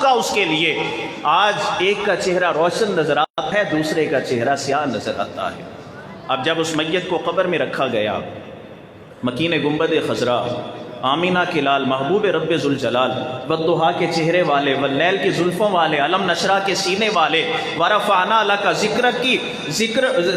چکا اس کے لیے۔ آج ایک کا چہرہ روشن نظر آتا ہے، دوسرے کا چہرہ سیاہ نظر آتا ہے۔ اب جب اس میت کو قبر میں رکھا گیا، مکین گنبد خضرا، آمینہ کے لال، محبوب رب ذوالجلال، والضحیٰ کے چہرے والے، واللیل کی زلفوں والے، علم نشرہ کے سینے والے، ورفعنا لک ذکرک کی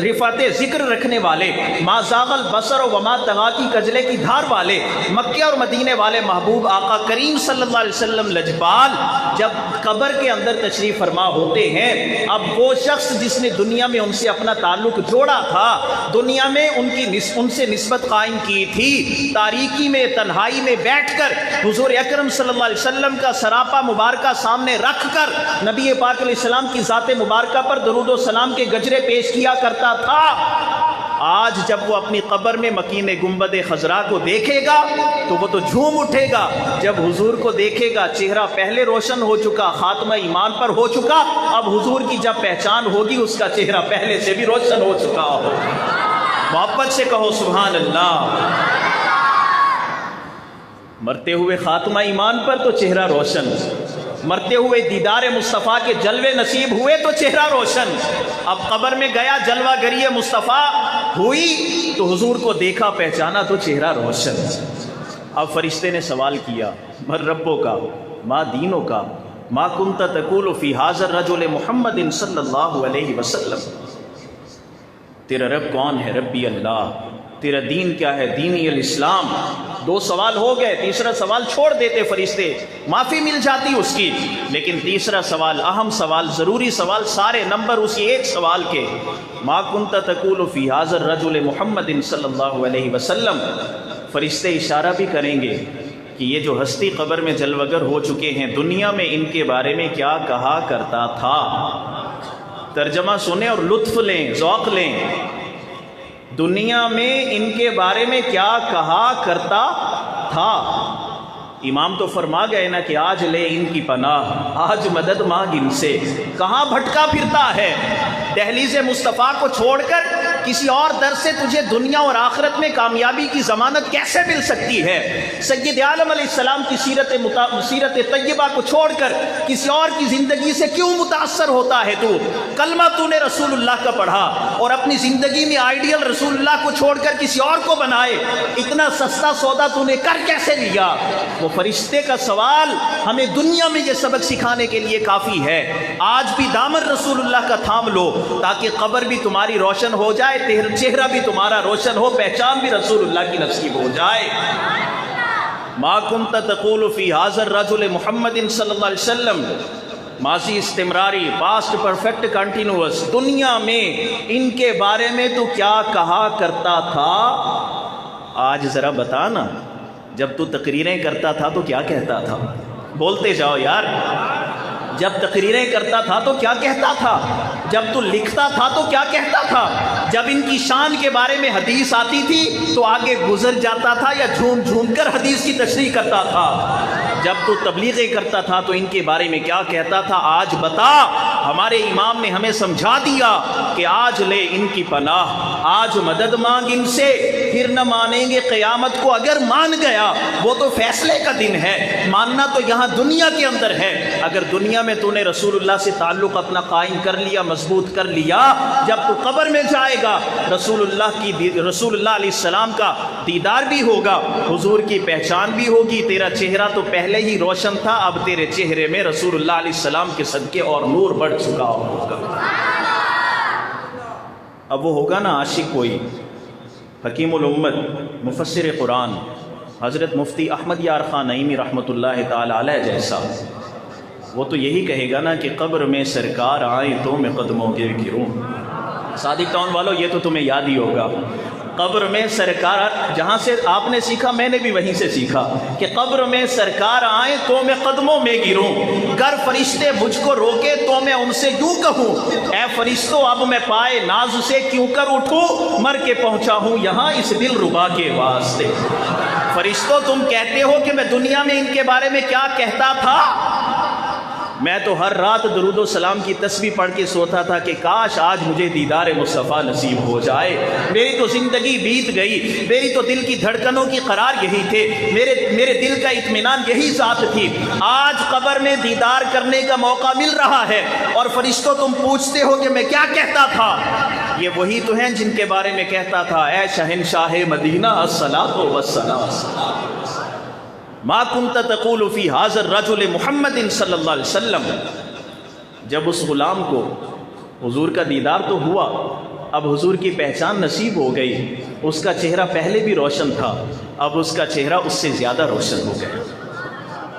رفعت ذکر رکھنے والے، ما زاغ البصر وما طغیٰ کی کجلے کی دھار والے، مکہ اور مدینے والے محبوب آقا کریم صلی اللہ علیہ وسلم لجپال جب قبر کے اندر تشریف فرما ہوتے ہیں، اب وہ شخص جس نے دنیا میں ان سے اپنا تعلق جوڑا تھا، دنیا میں ان سے نسبت قائم کی تھی، تاریکی میں تنہائی میں بیٹھ کر حضور اکرم صلی اللہ علیہ وسلم کا سراپا مبارکہ سامنے رکھ کر نبی پاک علیہ السلام کی ذات مبارکہ پر درود و سلام کے گجرے پیش کیا کرتا تھا، آج جب وہ اپنی قبر میں مکین گنبد خضرا کو دیکھے گا تو وہ تو جھوم اٹھے گا۔ جب حضور کو دیکھے گا، چہرہ پہلے روشن ہو چکا، خاتمہ ایمان پر ہو چکا، اب حضور کی جب پہچان ہوگی اس کا چہرہ پہلے سے بھی روشن ہو چکا ہو۔ محبت سے کہو سبحان اللہ۔ مرتے ہوئے خاتمہ ایمان پر تو چہرہ روشن، مرتے ہوئے دیدار مصطفیٰ کے جلوے نصیب ہوئے تو چہرہ روشن، اب قبر میں گیا، جلوہ گری مصطفیٰ ہوئی تو حضور کو دیکھا، پہچانا تو چہرہ روشن۔ اب فرشتے نے سوال کیا، من ربو کا، ما دینوں کا، ما کنت تقول فی ھذا الرجل محمد صلی اللہ علیہ وسلم، تیرا رب کون ہے؟ ربی اللہ۔ تیرا دین کیا ہے؟ دینی الاسلام۔ دو سوال ہو گئے، تیسرا سوال چھوڑ دیتے فرشتے، معافی مل جاتی اس کی، لیکن تیسرا سوال، اہم سوال، ضروری سوال، سارے نمبر اسی ایک سوال کے، ما کنت تقول فی ھذا الرجل محمد صلی اللہ علیہ وسلم۔ فرشتے اشارہ بھی کریں گے کہ یہ جو ہستی قبر میں جلوگر ہو چکے ہیں، دنیا میں ان کے بارے میں کیا کہا کرتا تھا۔ ترجمہ سنیں اور لطف لیں، ذوق لیں۔ دنیا میں ان کے بارے میں کیا کہا کرتا تھا؟ امام تو فرما گئے نا کہ آج لے ان کی پناہ، آج مدد مانگ ان سے۔ کہاں بھٹکا پھرتا ہے؟ دہلیز مصطفیٰ کو چھوڑ کر کسی اور در سے تجھے دنیا اور آخرت میں کامیابی کی ضمانت کیسے مل سکتی ہے؟ سید عالم علیہ السلام کی سیرت طیبہ کو چھوڑ کر کسی اور کی زندگی سے کیوں متاثر ہوتا ہے تو؟ کلمہ تو نے رسول اللہ کا پڑھا اور اپنی زندگی میں آئیڈیل رسول اللہ کو چھوڑ کر کسی اور کو بنائے، اتنا سستا سودا تو نے کر کیسے لیا؟ وہ فرشتے کا سوال ہمیں دنیا میں یہ سبق سکھانے کے لیے کافی ہے۔ آج بھی دامن رسول اللہ کا تھام لو تاکہ قبر بھی تمہاری روشن ہو جائے، چہرہ بھی تمہارا روشن ہو، پہچان بھی رسول اللہ کی نصیب ہو جائے۔ ما کنت تقول فی ھذا الرجل محمد صلی اللہ علیہ وسلم، ماضی استمراری، پاسٹ پرفیکٹ کنٹینوس، دنیا میں ان کے بارے میں تو کیا کہا کرتا تھا؟ آج ذرا بتانا، جب تو تقریریں کرتا تھا تو کیا کہتا تھا؟ بولتے جاؤ یار۔ جب تقریریں کرتا تھا تو کیا کہتا تھا؟ جب تو لکھتا تھا تو کیا کہتا تھا؟ جب ان کی شان کے بارے میں حدیث آتی تھی تو آگے گزر جاتا تھا یا جھوم جھوم کر حدیث کی تشریح کرتا تھا؟ جب تو تبلیغیں کرتا تھا تو ان کے بارے میں کیا کہتا تھا؟ آج بتا۔ ہمارے امام نے ہمیں سمجھا دیا کہ آج لے ان کی پناہ، آج مدد مانگ ان سے، پھر نہ مانیں گے قیامت کو۔ اگر مان گیا وہ تو فیصلے کا دن ہے، ماننا تو یہاں دنیا کے اندر ہے۔ اگر دنیا میں تو نے رسول اللہ سے تعلق اپنا قائم کر لیا، مضبوط کر لیا، جب تو قبر میں جائے گا رسول اللہ علیہ السلام کا دیدار بھی ہوگا، حضور کی پہچان بھی ہوگی، تیرا چہرہ تو پہلے ہی روشن تھا، اب تیرے چہرے میں رسول اللہ علیہ السلام کے صدقے اور نور بڑھ چکا ہوگا۔ اب وہ ہوگا نا عاشق کوئی، حکیم الامت، مفسر قرآن، حضرت مفتی احمد یار خان نعیمی رحمۃ اللہ تعالی علیہ جیسا، وہ تو یہی کہے گا نا کہ قبر میں سرکار آئیں تو میں قدموں گر گروں۔ صادق ٹاؤن والو، یہ تو تمہیں یاد ہی ہوگا، قبر میں سرکار، جہاں سے آپ نے سیکھا میں نے بھی وہیں سے سیکھا کہ قبر میں سرکار آئیں تو میں قدموں میں گروں، گر فرشتے مجھ کو روکے تو میں ان سے یوں کہوں، اے فرشتوں اب میں پائے ناز سے کیوں کر اٹھوں، مر کے پہنچا ہوں یہاں اس دل ربا کے واسطے۔ فرشتوں تم کہتے ہو کہ میں دنیا میں ان کے بارے میں کیا کہتا تھا، میں تو ہر رات درود و سلام کی تسبیح پڑھ کے سوتا تھا کہ کاش آج مجھے دیدار مصطفیٰ نصیب ہو جائے. میری تو زندگی بیت گئی, میری تو دل کی دھڑکنوں کی قرار یہی تھے, میرے دل کا اطمینان یہی ذات تھی. آج قبر میں دیدار کرنے کا موقع مل رہا ہے اور فرشتوں تم پوچھتے ہو کہ میں کیا کہتا تھا. یہ وہی تو ہیں جن کے بارے میں کہتا تھا اے شہنشاہ مدینہ الصلاۃ والسلام ما کنت تقول فی ھذا الرجل محمد صلی اللہ علیہ وسلم. جب اس غلام کو حضور کا دیدار تو ہوا, اب حضور کی پہچان نصیب ہو گئی. اس کا چہرہ پہلے بھی روشن تھا, اب اس کا چہرہ اس سے زیادہ روشن ہو گیا.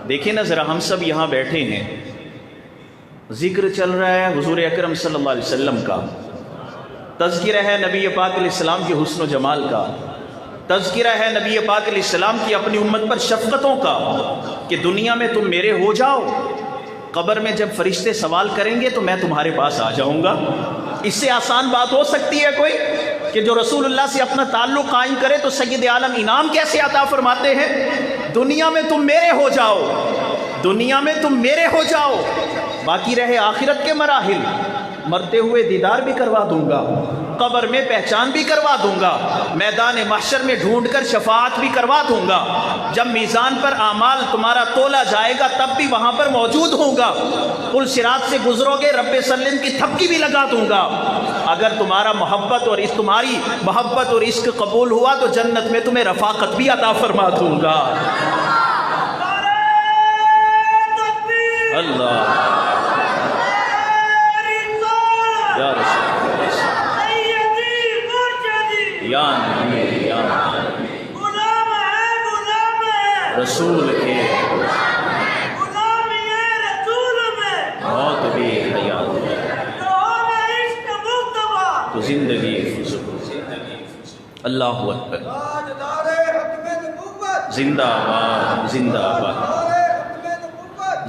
دیکھیں نا ذرا, ہم سب یہاں بیٹھے ہیں, ذکر چل رہا ہے حضور اکرم صلی اللہ علیہ وسلم کا, تذکرہ ہے نبی پاک علیہ السلام کے حسن و جمال کا, تذکرہ ہے نبی پاک علیہ السلام کی اپنی امت پر شفقتوں کا کہ دنیا میں تم میرے ہو جاؤ, قبر میں جب فرشتے سوال کریں گے تو میں تمہارے پاس آ جاؤں گا. اس سے آسان بات ہو سکتی ہے کوئی کہ جو رسول اللہ سے اپنا تعلق قائم کرے تو سید عالم انعام کیسے عطا فرماتے ہیں, دنیا میں تم میرے ہو جاؤ, دنیا میں تم میرے ہو جاؤ, باقی رہے آخرت کے مراحل, مرتے ہوئے دیدار بھی کروا دوں گا, قبر میں پہچان بھی کروا دوں گا, میدان محشر میں ڈھونڈ کر شفاعت بھی کروا دوں گا, جب میزان پر اعمال تمہارا تولا جائے گا تب بھی وہاں پر موجود ہوں گا, پل صراط سے گزرو گے رب سلم کی تھپکی بھی لگا دوں گا. اگر تمہاری محبت اور عشق قبول ہوا تو جنت میں تمہیں رفاقت بھی عطا فرما دوں گا. اللہ یا رسول یا نبی یا غلام ہے رسول کے غلامی ہے رسول میں موت بھی حیات ہے رونا عشق مصطفیٰ تو زندگی فضول. اللہ اکبر, زندہ باد زندہ باد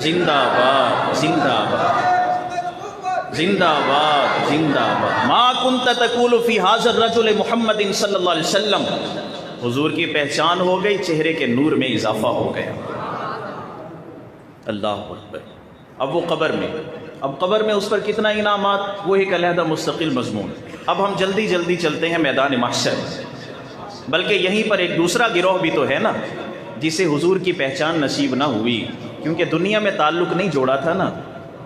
زندہ باد زندہ باد زندہ باد زندہ باد. ما کنت تقول فی ھذا الرجل محمد صلی اللہ علیہ وسلم. حضور کی پہچان ہو گئی, چہرے کے نور میں اضافہ ہو گیا. اللہ اکبر. اب وہ قبر میں اس پر کتنا انعامات, وہ ایک علیحدہ مستقل مضمون. اب ہم جلدی جلدی چلتے ہیں میدان محشر, بلکہ یہیں پر ایک دوسرا گروہ بھی تو ہے نا جسے حضور کی پہچان نصیب نہ ہوئی, کیونکہ دنیا میں تعلق نہیں جوڑا تھا نا.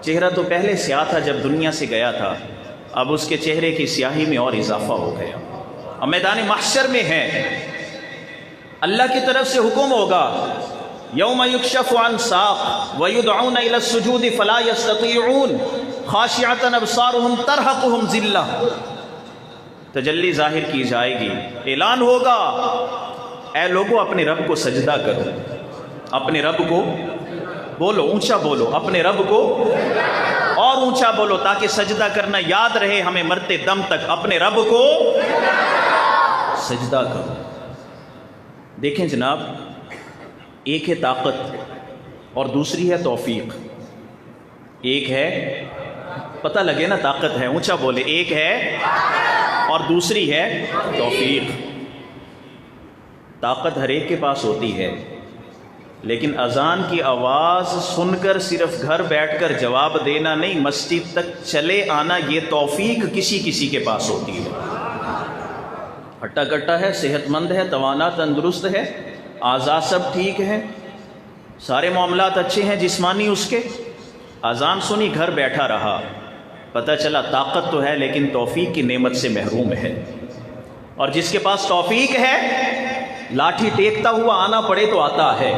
چہرہ تو پہلے سیاہ تھا جب دنیا سے گیا تھا, اب اس کے چہرے کی سیاہی میں اور اضافہ ہو گیا. اب میدان محشر میں ہے, اللہ کی طرف سے حکم ہوگا یوم یکشف عن ساق ویدعون الی السجود فلا یستطیعون خاشعۃ ابصارهم ترہقهم ذلہ. تجلی ظاہر کی جائے گی, اعلان ہوگا اے لوگو اپنے رب کو سجدہ کرو, اپنے رب کو بولو, اونچا بولو, اپنے رب کو اور اونچا بولو تاکہ سجدہ کرنا یاد رہے ہمیں مرتے دم تک. اپنے رب کو سجدہ کرو. دیکھیں جناب, ایک ہے طاقت اور دوسری ہے توفیق. ایک ہے, پتہ لگے نا طاقت ہے, اونچا بولے, ایک ہے اور دوسری ہے توفیق. طاقت ہر ایک کے پاس ہوتی ہے, لیکن اذان کی آواز سن کر صرف گھر بیٹھ کر جواب دینا نہیں, مسجد تک چلے آنا, یہ توفیق کسی کے پاس ہوتی ہے. ہٹا کٹا ہے, صحت مند ہے, توانا تندرست ہے, اعضاء سب ٹھیک ہیں, سارے معاملات اچھے ہیں جسمانی اس کے, اذان سنی گھر بیٹھا رہا, پتہ چلا طاقت تو ہے لیکن توفیق کی نعمت سے محروم ہے. اور جس کے پاس توفیق ہے, لاٹھی ٹیکتا ہوا آنا پڑے تو آتا ہے,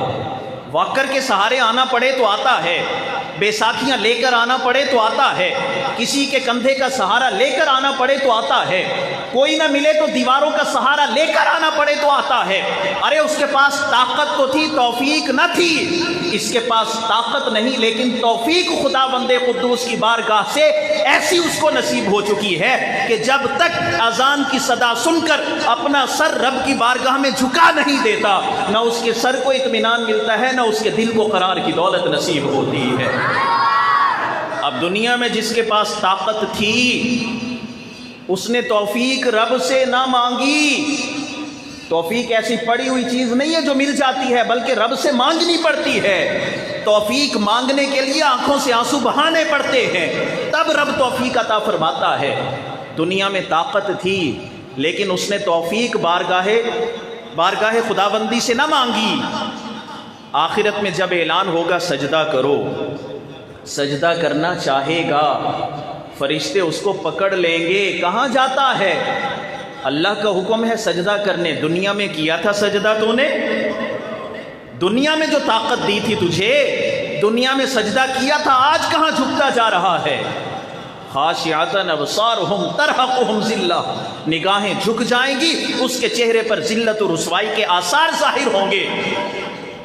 واکر کے سہارے آنا پڑے تو آتا ہے, بیساکھیاں لے کر آنا پڑے تو آتا ہے, کسی کے کندھے کا سہارا لے کر آنا پڑے تو آتا ہے, کوئی نہ ملے تو دیواروں کا سہارا لے کر آنا پڑے تو آتا ہے. ارے اس کے پاس طاقت تو تھی, توفیق نہ تھی. اس کے پاس طاقت نہیں لیکن توفیق خدا بند قدوس کی بارگاہ سے ایسی اس کو نصیب ہو چکی ہے کہ جب تک اذان کی صدا سن کر اپنا سر رب کی بارگاہ میں جھکا نہیں دیتا, نہ اس کے سر کو اطمینان ملتا ہے, نہ اس کے دل کو قرار کی دولت نصیب ہوتی ہے. اب دنیا میں جس کے پاس طاقت تھی اس نے توفیق رب سے نہ مانگی. توفیق ایسی پڑی ہوئی چیز نہیں ہے جو مل جاتی ہے, بلکہ رب سے مانگنی پڑتی ہے. توفیق مانگنے کے لیے آنکھوں سے آنسو بہانے پڑتے ہیں، تب رب توفیق عطا فرماتا ہے۔ دنیا میں طاقت تھی لیکن اس نے توفیق بارگاہ خداوندی سے نہ مانگی۔ آخرت میں جب اعلان ہوگا سجدہ کرو، سجدہ کرنا چاہے گا، فرشتے اس کو پکڑ لیں گے، کہاں جاتا ہے؟ اللہ کا حکم ہے سجدہ کرنے، دنیا میں کیا تھا سجدہ تو نے؟ دنیا میں جو طاقت دی تھی تجھے، دنیا میں سجدہ کیا تھا، آج کہاں جھکتا جا رہا ہے؟ خاشعۃ ابصارہم ترہقہم ذلہ، نگاہیں جھک جائیں گی، اس کے چہرے پر ذلت و رسوائی کے آثار ظاہر ہوں گے۔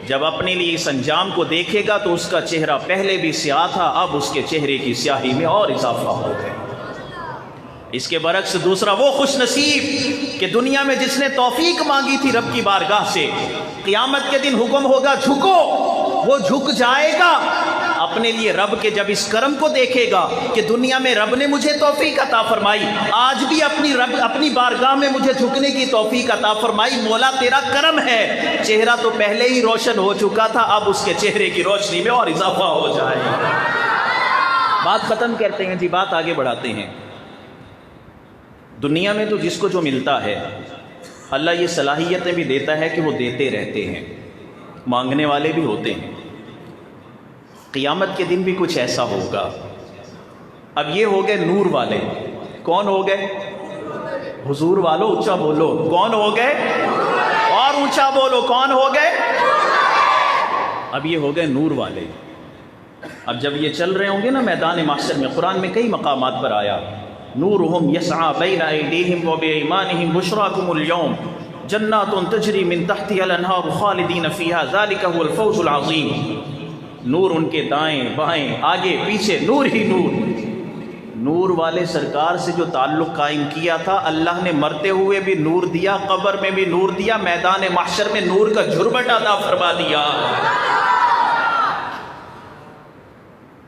جب اپنے لیے اس انجام کو دیکھے گا تو اس کا چہرہ پہلے بھی سیاہ تھا، اب اس کے چہرے کی سیاہی میں اور اضافہ ہو گیا۔ اس کے برعکس دوسرا وہ خوش نصیب کہ دنیا میں جس نے توفیق مانگی تھی رب کی بارگاہ سے، قیامت کے دن حکم ہوگا جھکو، وہ جھک جائے گا اپنے لیے رب کے جب اس کرم کو دیکھے گا کہ دنیا میں رب نے مجھے توفیق عطا فرمائی، آج بھی اپنی بارگاہ میں مجھے جھکنے کی توفیق عطا فرمائی، مولا تیرا کرم ہے۔ چہرہ تو پہلے ہی روشن ہو چکا تھا، اب اس کے چہرے کی روشنی میں اور اضافہ ہو جائے گا۔ بات ختم کرتے ہیں جی، بات آگے بڑھاتے ہیں۔ دنیا میں تو جس کو جو ملتا ہے اللہ یہ صلاحیتیں بھی دیتا ہے کہ وہ دیتے رہتے ہیں، مانگنے والے بھی ہوتے ہیں۔ قیامت کے دن بھی کچھ ایسا ہوگا۔ اب یہ ہو گئے نور والے، کون ہو گئے؟ حضور والو اونچا بولو، کون ہو گئے؟ اور اونچا بولو، کون ہو گئے؟ اب یہ ہو گئے نور والے۔ اب جب یہ چل رہے ہوں گے نا میدان محشر میں، قرآن میں کئی مقامات پر آیا نورہم یسعی بین ایدیہم وبایمانہم بشراکم اليوم جنات تجری من تحتها الانہار خالدین فیہا ذالک هو الفوز العظیم۔ نور ان کے دائیں بائیں آگے پیچھے نور ہی نور۔ نور والے سرکار سے جو تعلق قائم کیا تھا، اللہ نے مرتے ہوئے بھی نور دیا، قبر میں بھی نور دیا، میدان محشر میں نور کا جھربٹ عطا فرما دیا۔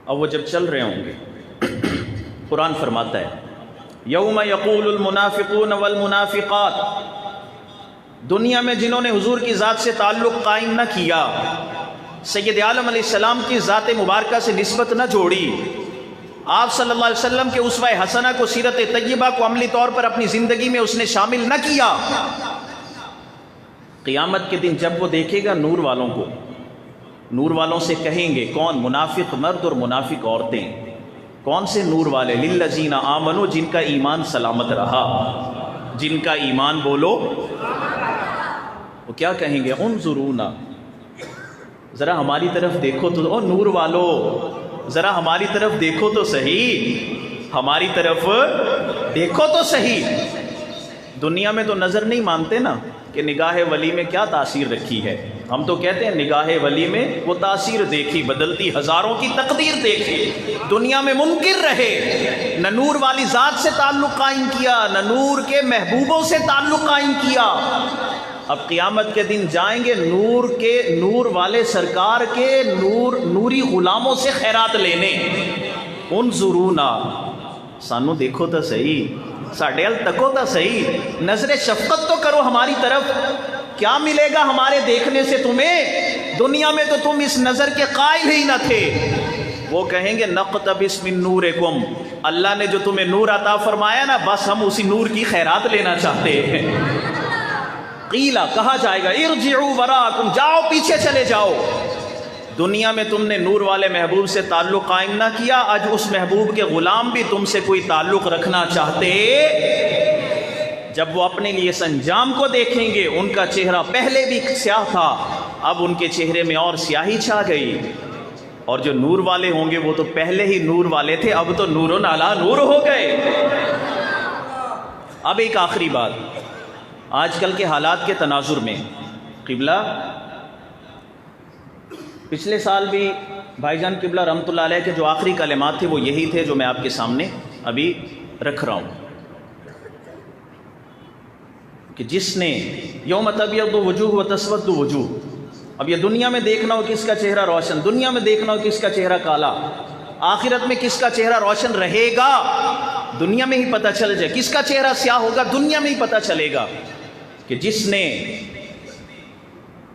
اب وہ جب چل رہے ہوں گے، قرآن فرماتا ہے یوم یقول المنافقون والمنافقات، دنیا میں جنہوں نے حضور کی ذات سے تعلق قائم نہ کیا، سید عالم علیہ السلام کی ذات مبارکہ سے نسبت نہ جوڑی، آپ صلی اللہ علیہ وسلم کے اسوہ حسنہ کو، سیرت طیبہ کو عملی طور پر اپنی زندگی میں اس نے شامل نہ کیا، قیامت کے دن جب وہ دیکھے گا نور والوں کو، نور والوں سے کہیں گے کون؟ منافق مرد اور منافق عورتیں۔ کون سے نور والے؟ للذین آمنوا، جن کا ایمان سلامت رہا، جن کا ایمان بولو، وہ کیا کہیں گے؟ انظرونا، ذرا ہماری طرف دیکھو تو، او نور والو ذرا ہماری طرف دیکھو تو صحیح، ہماری طرف دیکھو تو صحیح۔ دنیا میں تو نظر نہیں مانتے نا کہ نگاہ ولی میں کیا تاثیر رکھی ہے، ہم تو کہتے ہیں نگاہ ولی میں وہ تاثیر دیکھی، بدلتی ہزاروں کی تقدیر دیکھی۔ دنیا میں منکر رہے، نہ نور والی ذات سے تعلق قائم کیا، نہ نور کے محبوبوں سے تعلق قائم کیا۔ اب قیامت کے دن جائیں گے نور والے سرکار کے نوری غلاموں سے خیرات لینے۔ انظرونا، سانو دیکھو تو صحیح، ساڈے ال تکو تو صحیح، نظر شفقت تو کرو ہماری طرف، کیا ملے گا ہمارے دیکھنے سے تمہیں؟ دنیا میں تو تم اس نظر کے قائل ہی نہ تھے۔ وہ کہیں گے نقتبس من نورکم، اللہ نے جو تمہیں نور عطا فرمایا نا، بس ہم اسی نور کی خیرات لینا چاہتے ہیں۔ قیلا، کہا جائے گا ارجعوا وراءکم، جاؤ پیچھے چلے جاؤ۔ دنیا میں تم نے نور والے محبوب سے تعلق قائم نہ کیا، آج اس محبوب کے غلام بھی تم سے کوئی تعلق رکھنا چاہتے۔ جب وہ اپنے لیے اس انجام کو دیکھیں گے، ان کا چہرہ پہلے بھی سیاہ تھا، اب ان کے چہرے میں اور سیاہی چھا گئی، اور جو نور والے ہوں گے وہ تو پہلے ہی نور والے تھے، اب تو نور علی نور ہو گئے۔ اب ایک آخری بات، آج کل کے حالات کے تناظر میں قبلہ، پچھلے سال بھی بھائی جان قبلہ رحمۃ اللہ علیہ کے جو آخری کلمات تھے وہ یہی تھے جو میں آپ کے سامنے ابھی رکھ رہا ہوں، کہ جس نے یوم تبیض وجوہ و تسود وجوہ، اب یہ دنیا میں دیکھنا ہو کس کا چہرہ روشن، دنیا میں دیکھنا ہو کس کا چہرہ کالا، آخرت میں کس کا چہرہ روشن رہے گا، دنیا میں ہی پتہ چل جائے، کس کا چہرہ سیاہ ہوگا دنیا میں ہی پتہ چلے گا، کہ جس نے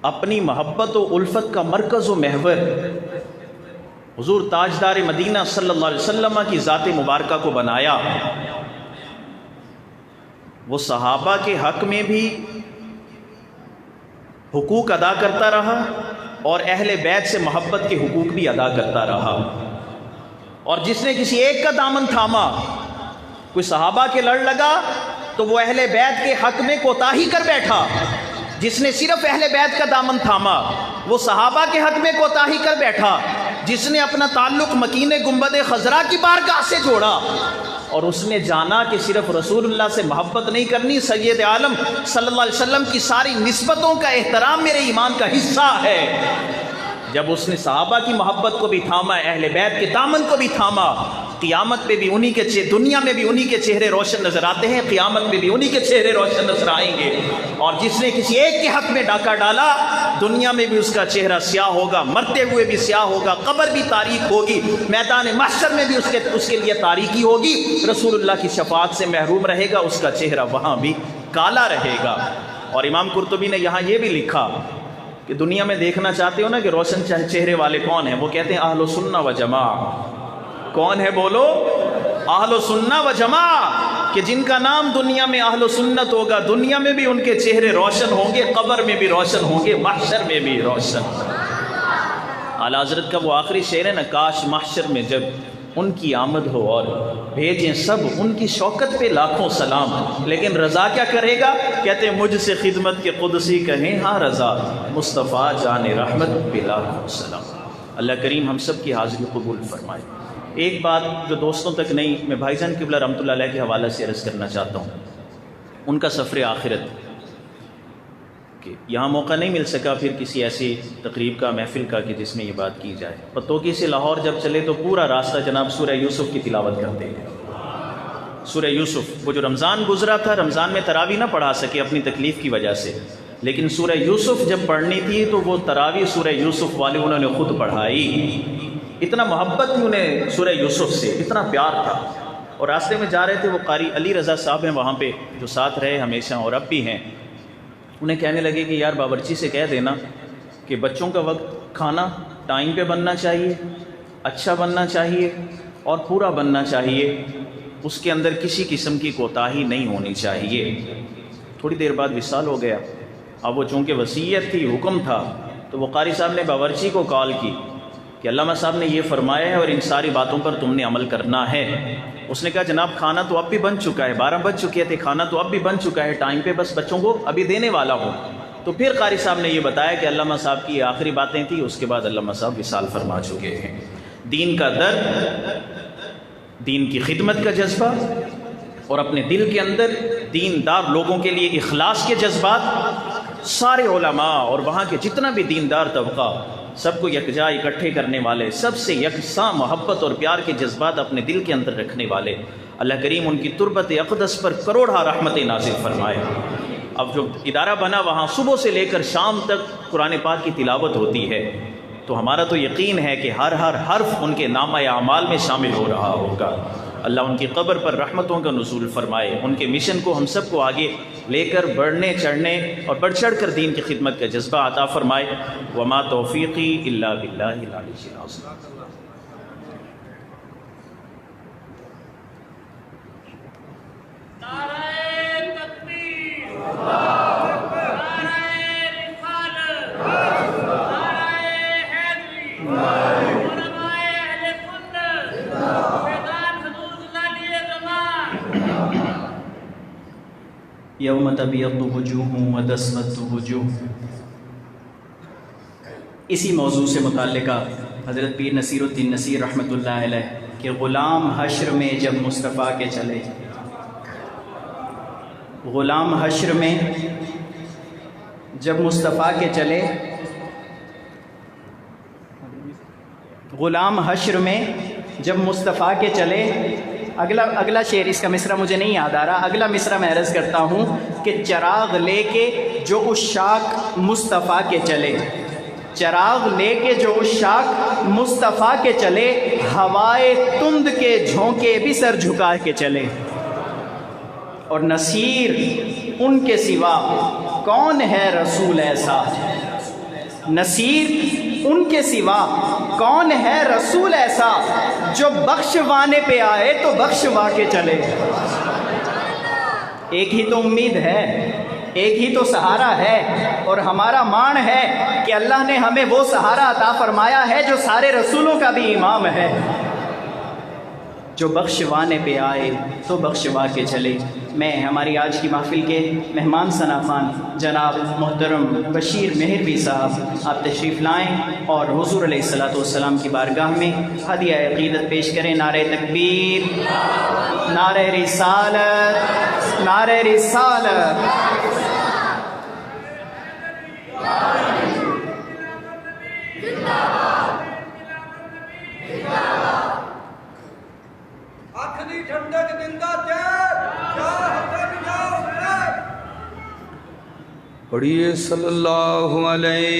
اپنی محبت و الفت کا مرکز و محور حضور تاجدار مدینہ صلی اللہ علیہ وسلم کی ذات مبارکہ کو بنایا، وہ صحابہ کے حق میں بھی حقوق ادا کرتا رہا اور اہل بیت سے محبت کے حقوق بھی ادا کرتا رہا۔ اور جس نے کسی ایک کا دامن تھاما، کوئی صحابہ کے لڑ لگا تو وہ اہل بیت کے حق میں کوتاہی کر بیٹھا۔ جس نے صرف اہل بیت کا دامن تھاما وہ صحابہ کے حق میں کوتاہی کر بیٹھا۔ جس نے اپنا تعلق مکین گنبد خضرا کی بارگاہ سے جوڑا اور اس نے جانا کہ صرف رسول اللہ سے محبت نہیں کرنی، سید عالم صلی اللہ علیہ وسلم کی ساری نسبتوں کا احترام میرے ایمان کا حصہ ہے، جب اس نے صحابہ کی محبت کو بھی تھاما، اہل بیت کے دامن کو بھی تھاما، قیامت پہ بھی انہی کے دنیا میں بھی انہی کے چہرے روشن نظر آتے ہیں، قیامت میں بھی انہی کے چہرے روشن نظر آئیں گے۔ اور جس نے کسی ایک کے حق میں ڈاکہ ڈالا، دنیا میں بھی اس کا چہرہ سیاہ ہوگا، مرتے ہوئے بھی سیاہ ہوگا، قبر بھی تاریک ہوگی، میدان محشر میں بھی اس کے لیے تاریکی ہوگی، رسول اللہ کی شفاعت سے محروم رہے گا، اس کا چہرہ وہاں بھی کالا رہے گا۔ اور امام قرطبی نے یہاں یہ بھی لکھا کہ دنیا میں دیکھنا چاہتے ہو نا کہ روشن چہرے والے کون ہیں، وہ کہتے ہیں اہل سنہ و جماعہ۔ کون ہے بولو؟ اہل سنہ و جماعہ، کہ جن کا نام دنیا میں اہل سنت ہوگا، دنیا میں بھی ان کے چہرے روشن ہوں گے، قبر میں بھی روشن ہوں گے، محشر میں بھی روشن۔ اعلیٰ حضرت کا وہ آخری شعر ہے نا، کاش محشر میں جب ان کی آمد ہو اور بھیجیں سب ان کی شوکت پہ لاکھوں سلام، لیکن رضا کیا کرے گا؟ کہتے ہیں مجھ سے خدمت کے قدسی کہیں ہاں رضا، مصطفیٰ جان رحمت پہ لاکھوں سلام۔ اللہ کریم ہم سب کی حاضری قبول فرمائے۔ ایک بات جو دوستوں تک نہیں، میں بھائی جان قبلہ رحمۃ اللہ علیہ کے حوالے سے عرض کرنا چاہتا ہوں، ان کا سفر آخرت کہ یہاں موقع نہیں مل سکا پھر کسی ایسی تقریب کا، محفل کا کہ جس میں یہ بات کی جائے۔ پتوکی سے لاہور جب چلے تو پورا راستہ جناب سورہ یوسف کی تلاوت کرتے ہیں۔ سورہ یوسف، وہ جو رمضان گزرا تھا، رمضان میں تراویح نہ پڑھا سکے اپنی تکلیف کی وجہ سے، لیکن سورہ یوسف جب پڑھنی تھی تو وہ تراویح سورہ یوسف والے انہوں نے خود پڑھائی۔ اتنا محبت تھی انہیں سورہ یوسف سے، اتنا پیار تھا۔ اور راستے میں جا رہے تھے، وہ قاری علی رضا صاحب ہیں وہاں پہ جو ساتھ رہے ہمیشہ اور اب بھی ہیں، انہیں کہنے لگے کہ یار باورچی سے کہہ دینا کہ بچوں کا وقت کھانا ٹائم پہ بننا چاہیے، اچھا بننا چاہیے اور پورا بننا چاہیے، اس کے اندر کسی قسم کی کوتاہی نہیں ہونی چاہیے۔ تھوڑی دیر بعد وصال ہو گیا۔ اب وہ چونکہ وصیت تھی، حکم تھا، تو وہ قاری صاحب نے باورچی کو کال کی کہ علامہ صاحب نے یہ فرمایا ہے اور ان ساری باتوں پر تم نے عمل کرنا ہے۔ اس نے کہا جناب کھانا تو اب بھی بن چکا ہے، 12 بج چکے تھے، کھانا تو اب بھی بن چکا ہے ٹائم پہ، بس بچوں کو ابھی دینے والا ہوں۔ تو پھر قاری صاحب نے یہ بتایا کہ علامہ صاحب کی یہ آخری باتیں تھیں، اس کے بعد علامہ صاحب وصال فرما چکے ہیں۔ دین کا درد، دین کی خدمت کا جذبہ اور اپنے دل کے اندر دیندار لوگوں کے لیے اخلاص کے جذبات، سارے علماء اور وہاں کے جتنا بھی دیندار طبقہ، سب کو یکجا اکٹھے کرنے والے، سب سے یکساں محبت اور پیار کے جذبات اپنے دل کے اندر رکھنے والے، اللہ کریم ان کی تربت اقدس پر کروڑہ رحمت نازل فرمائے۔ اب جو ادارہ بنا وہاں صبح سے لے کر شام تک قرآن پاک کی تلاوت ہوتی ہے، تو ہمارا تو یقین ہے کہ ہر حرف ان کے نامہ اعمال میں شامل ہو رہا ہوگا۔ اللہ ان کی قبر پر رحمتوں کا نزول فرمائے، ان کے مشن کو ہم سب کو آگے لے کر بڑھنے چڑھنے اور بڑھ چڑھ کر دین کی خدمت کا جذبہ عطا فرمائے۔ وما توفیقی الا باللہ العلی العظیم۔ یوم تبیض وجوہ وتسود وجوہ، اسی موضوع سے متعلقہ حضرت پیر نصیر الدین نصیر رحمۃ اللہ علیہ کہ غلام حشر میں جب مصطفیٰ کے چلے، غلام حشر میں جب مصطفیٰ کے چلے، غلام حشر میں جب مصطفیٰ کے چلے، اگلا شعر اس کا مصرع مجھے نہیں یاد آ رہا، اگلا مصرع میں عرض کرتا ہوں کہ چراغ لے کے جو عشاق مصطفیٰ کے چلے، چراغ لے کے جو عشاق مصطفیٰ کے چلے، ہوائے تند کے جھونکے بھی سر جھکا کے چلے، اور نصیر ان کے سوا کون ہے رسول ایسا، نصیر ان کے سوا کون ہے رسول ایسا جو بخشوانے پہ آئے تو بخشوا کے چلے؟ ایک ہی تو امید ہے، ایک ہی تو سہارا ہے، اور ہمارا مان ہے کہ اللہ نے ہمیں وہ سہارا عطا فرمایا ہے جو سارے رسولوں کا بھی امام ہے، جو بخشوانے پہ آئے تو بخشوا کے چلے۔ میں ہماری آج کی محفل کے مہمان ثناخوان جناب محترم بشیر مہروی صاحب آپ تشریف لائیں اور حضور علیہ السلام کی بارگاہ میں ہدیہ عقیدت پیش کریں۔ نعرہ تکبیر، نعرہ رسالت، نعرہ رسالت۔ آخری ٹھنڈک دندا تیر یا حسن یا حسین۔ پڑھیے صلی اللہ علیہ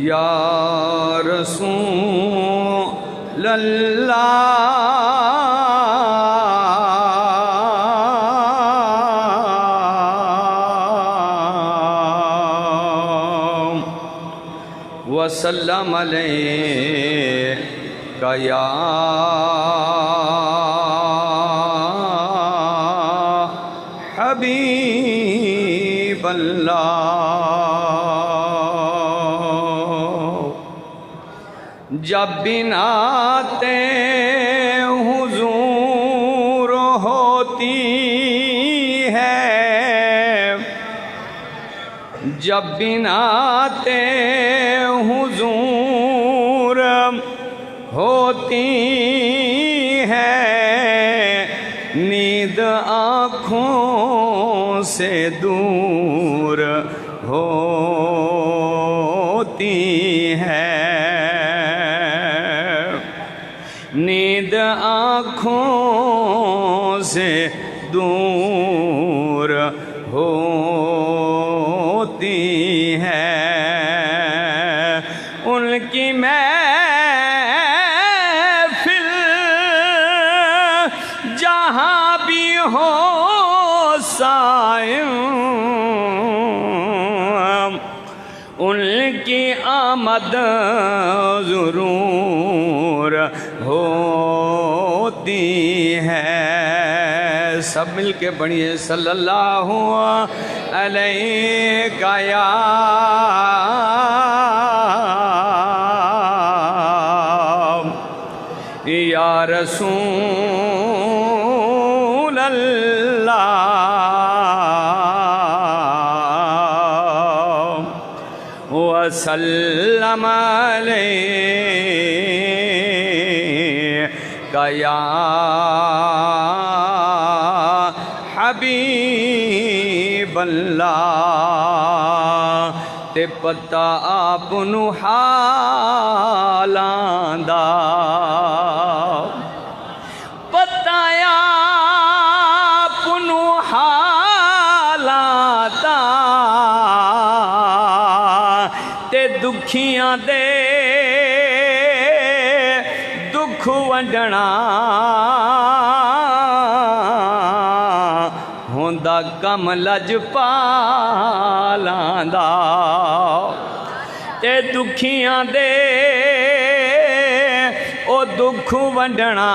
یا رسول اللہ وسلم علیک یا حبیب اللہ۔ جب بناتے حضور ہوتی ہے، جب بناتے حضور ہوتی ہے، نیند آنکھوں سے دور ہوتی ہے، نیند آنکھوں سے دور ہوتی ہے۔ ان کی محفل جہاں بھی ہو سائم، ان کی آمد ضرور ہوتی ہے۔ سب مل کے پڑھیے صلی اللہ علیہ یا رسول اللہ وسلم علیک یا حبیب اللہ۔ تے پتہ آپ نو حالاں دا، پتہ آپ نو حالاں دا، تے دکھیاں دے دکھ ونڈنا ہوندا کم لجپالاں دا، تے دکھیاں دے او دکھ ونڈنا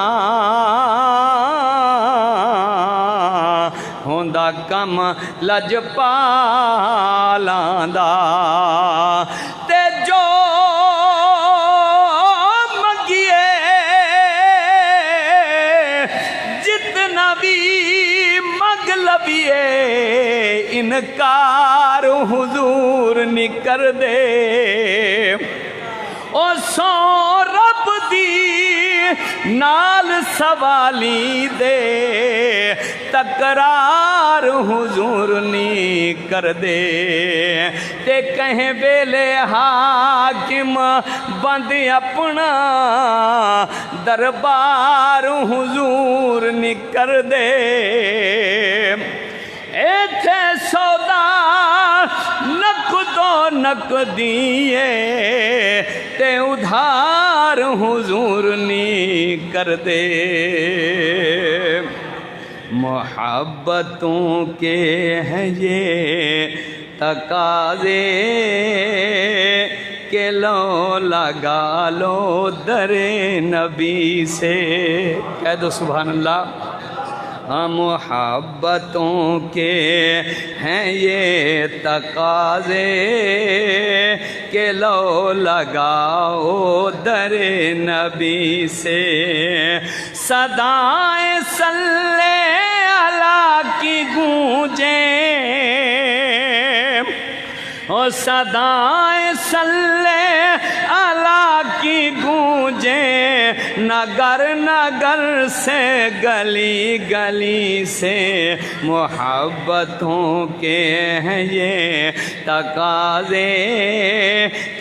ہوندا کم لجپالاں دا۔ تے جو منگیے جتنا بھی منگ لبیے، انکار حضور نہیں کر دے۔ او سو رب دی نال سوالی دے، تکرار حضور نہیں کر دے۔ تے کہیں ویلے حاکم بند اپنا دربار حضور نہیں کر دے۔ ایتھے سودا نقدو نقدیے، تے ادھار حضور نہیں کر دے۔ محبتوں کے ہیں یہ تقاضے کہ لو لگا لو در نبی سے. کہہ دو سبحان اللہ. محبتوں کے ہیں یہ تقاضے کہ لو لگاؤ در نبی سے. صدائیں صلی اللہ کی گونجیں اور صدائیں صلی اللہ کی گونجیں نگر نگر سے گلی گلی سے. محبتوں کے ہیں یہ تقاضے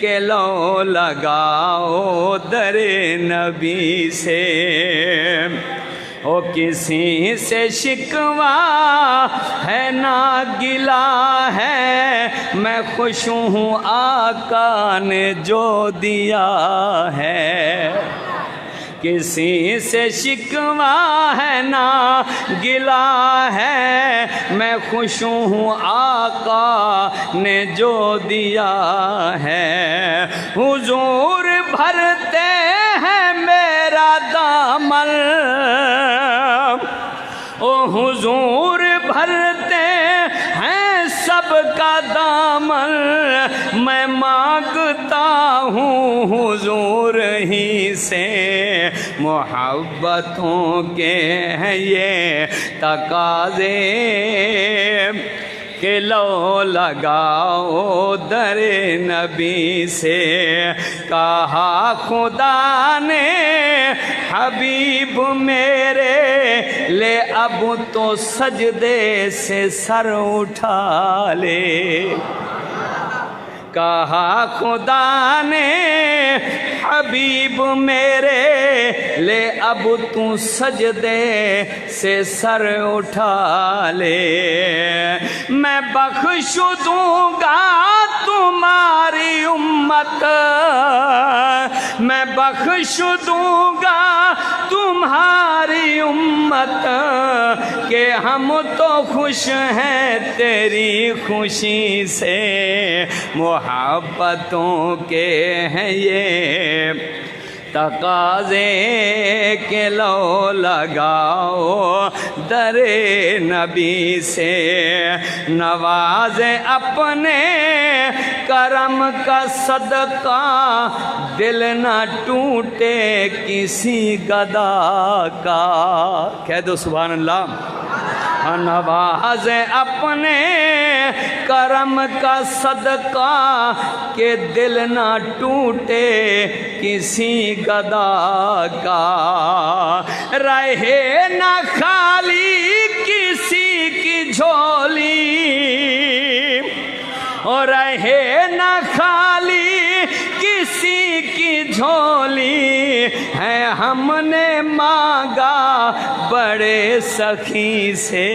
کہ لو لگاؤ در نبی سے. او کسی سے شکوہ ہے نہ گلا ہے میں خوش ہوں آقا نے جو دیا ہے. کسی سے شکوہ ہے نہ گلا ہے میں خوش ہوں آقا نے جو دیا ہے. حضور بھرتے ہیں میرا دامن او حضور بھرتے ہیں سب کا دامن میں مانگتا ہوں حضور ہی سے. محبتوں کے ہیں یہ تقاضے کہ لو لگاؤ در نبی سے. کہا خدا نے حبیب میرے لے اب تو سجدے سے سر اٹھا لے. کہا خدا نے حبیب میرے لے اب تو سجدے سے سر اٹھا لے. میں بخش دوں گا تمہاری امت میں بخش دوں گا تمہاری امت کہ ہم تو خوش ہیں تیری خوشی سے. محبتوں کے ہیں یہ تقاضے کہ لو لگاؤ در نبی سے. نواز اپنے کرم کا صدقہ دل نہ ٹوٹے کسی گدا کا. کہہ دو سبحان اللہ. نواز اپنے کرم کا صدقہ کہ دل نہ ٹوٹے کسی گدا کا. رہے نہ خالی کسی کی جھولی اور رہے نہ خالی کسی کی جھولی ہے ہم نے مانگا بڑے سخی سے.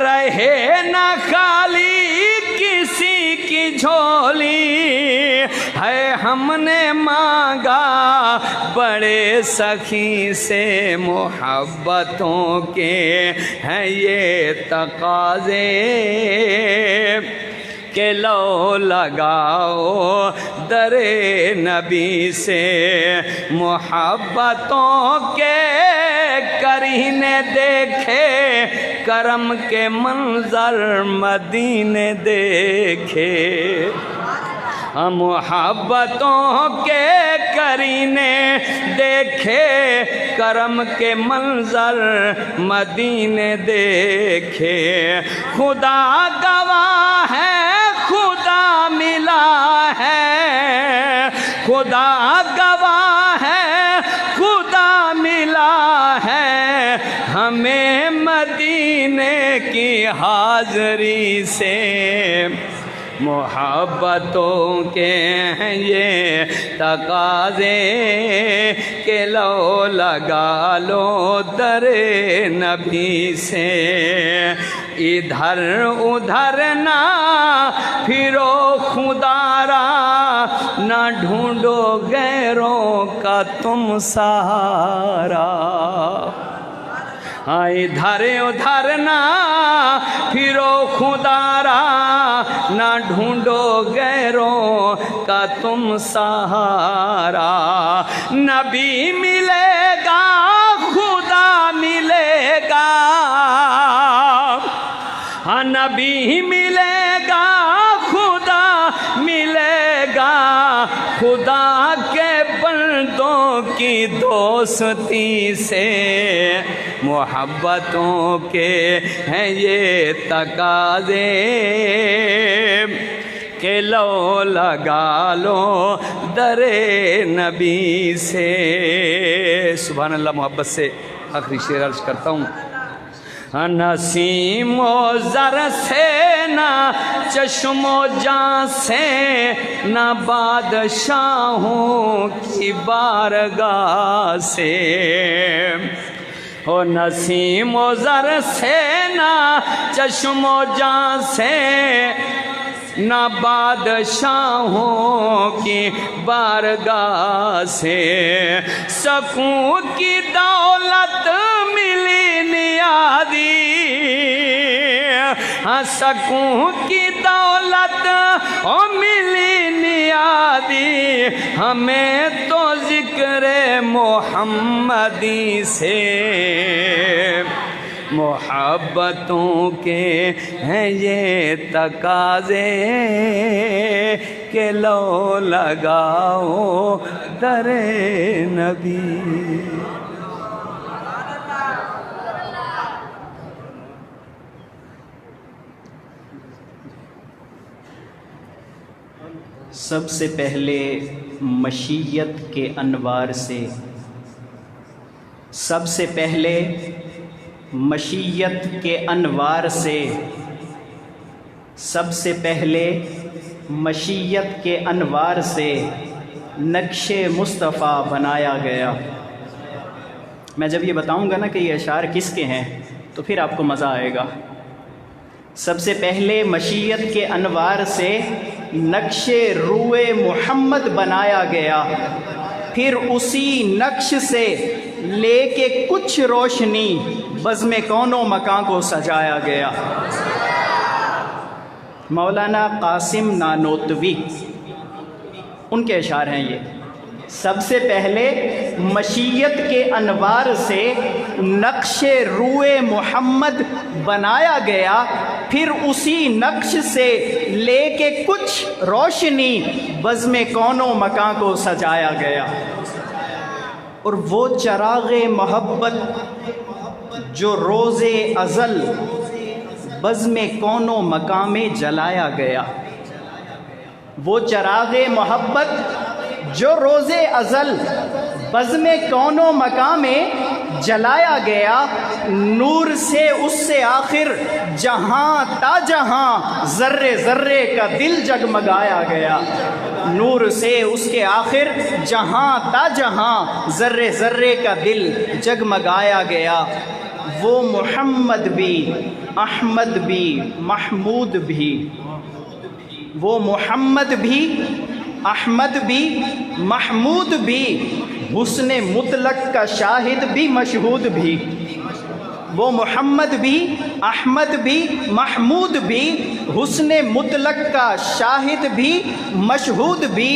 رہے نہ خالی کسی کی جھولی ہے ہم نے مانگا بڑے سخی سے. محبتوں کے ہیں یہ تقاضے کہ لو لگاؤ در نبی سے. محبتوں کے کرینے دیکھے کرم کے منظر مدینے دیکھے. محبتوں کے کرینے دیکھے کرم کے منظر مدینے دیکھے. خدا گواہ ہے خدا ملا ہے خدا گواہ ہے خدا ملا ہے ہمیں مدینے کی حاضری سے. محبتوں کے ہیں یہ تقاضے کہ لو لگا لو در نبی سے. ادھر ادھر نہ پھرو خدا را نہ ڈھونڈو غیروں کا تم سہارا. ہاں ادھر ادھر نہ پھرو خدارا، نہ ڈھونڈو غیروں کا تم سہارا، نبی ملے گا خدا ملے گا، ہاں نبی ملے گا خدا ملے گا، خدا کے بندوں کی دوستی سے محبتوں کے ہیں یہ تقاضے کہ لو لگا لو در نبی سے۔ سبحان اللہ۔ محبت سے آخری شعر عرض کرتا ہوں۔ نسیم و زر سے نہ چشم و جاں سے، نہ بادشاہوں کی بارگاہ سے، او نسیم و زر سے نہ چشم و جاں سے، نہ بادشاہوں کی بارگاہ سے، سکون کی دولت ملی نیادی، ہاں سکون کی دولت ملی نیادی، ہمیں تو ذکر محمدی سے محبتوں کے ہیں یہ تقاضے کہ لو لگاؤ در نبی۔ سب سے پہلے مشیت کے انوار سے، سب سے پہلے مشیت کے انوار سے، سب سے پہلے مشیت کے انوار سے نقش مصطفیٰ بنایا گیا۔ میں جب یہ بتاؤں گا نا کہ یہ اشعار کس کے ہیں تو پھر آپ کو مزہ آئے گا۔ سب سے پہلے مشیت کے انوار سے نقش روئے محمد بنایا گیا، پھر اسی نقش سے لے کے کچھ روشنی بزم کون و مکان کو سجایا گیا۔ مولانا قاسم نانوتوی ان کے اشعار ہیں یہ۔ سب سے پہلے مشیت کے انوار سے نقش روئے محمد بنایا گیا، پھر اسی نقش سے لے کے کچھ روشنی بزم کون و مکان کو سجایا گیا۔ اور وہ چراغ محبت جو روز ازل بزم کون و مکان میں جلایا گیا، وہ چراغ محبت جو روز ازل بزم کون و مکان میں جلایا گیا، نور سے اس سے آخر جہاں تا جہاں ذرے ذرے کا دل جگمگایا گیا، نور سے اس کے آخر جہاں تا جہاں ذرے ذرے کا دل جگمگایا گیا۔ وہ محمد بھی، احمد بھی، محمود بھی، وہ محمد بھی، احمد بھی، محمود بھی، حسن مطلق کا شاہد بھی مشہود بھی۔ وہ محمد بھی، احمد بھی، محمود بھی، حسن مطلق کا شاہد بھی مشہود بھی،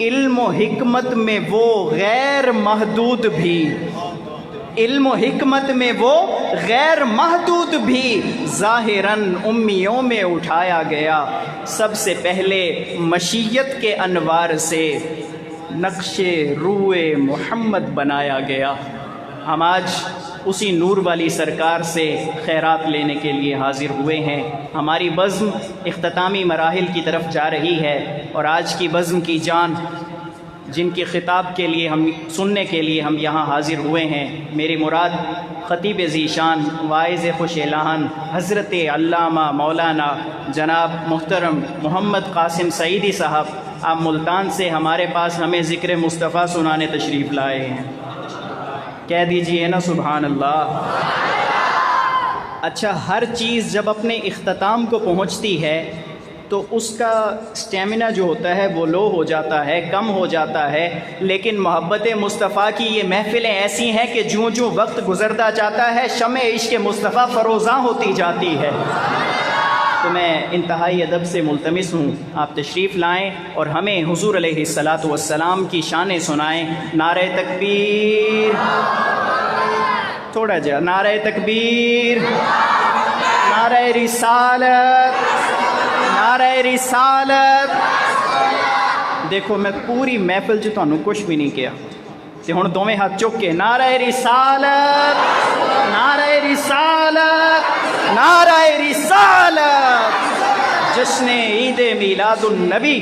علم و حکمت میں وہ غیر محدود بھی، علم و حکمت میں وہ غیر محدود بھی، ظاہراً امیوں میں اٹھایا گیا۔ سب سے پہلے مشیت کے انوار سے نقش روئے محمد بنایا گیا۔ ہم آج اسی نور والی سرکار سے خیرات لینے کے لیے حاضر ہوئے ہیں۔ ہماری بزم اختتامی مراحل کی طرف جا رہی ہے، اور آج کی بزم کی جان جن کی خطاب کے لیے سننے کے لیے ہم یہاں حاضر ہوئے ہیں، میری مراد خطیب ذیشان واعظ خوش اعلان حضرت علامہ مولانا جناب محترم محمد قاسم سعیدی صاحب، آپ ملتان سے ہمارے پاس ہمیں ذکر مصطفیٰ سنانے تشریف لائے ہیں۔ کہہ دیجئے نا سبحان اللہ۔ اچھا، ہر چیز جب اپنے اختتام کو پہنچتی ہے تو اس کا سٹیمنا جو ہوتا ہے وہ لو ہو جاتا ہے، کم ہو جاتا ہے. لیکن محبت مصطفیٰ کی یہ محفلیں ایسی ہیں کہ جوں جوں وقت گزرتا جاتا ہے شمع عشق مصطفیٰ فروزاں ہوتی جاتی ہے. تو میں انتہائی ادب سے ملتمس ہوں آپ تشریف لائیں اور ہمیں حضور علیہ الصلاۃ والسلام کی شانیں سنائیں. نعرہ تکبیر، تھوڑا جا نعرہ تکبیر، نعرہ رسالت، نعرہ رسالت. دیکھو میں پوری محفل چ تھانوں کچھ بھی نہیں کیا تے ہن دوویں ہاتھ چک کے نعرہ رسالت، نعرہ رسالت، نعرہ رسالت، جشن عید میلاد النبی.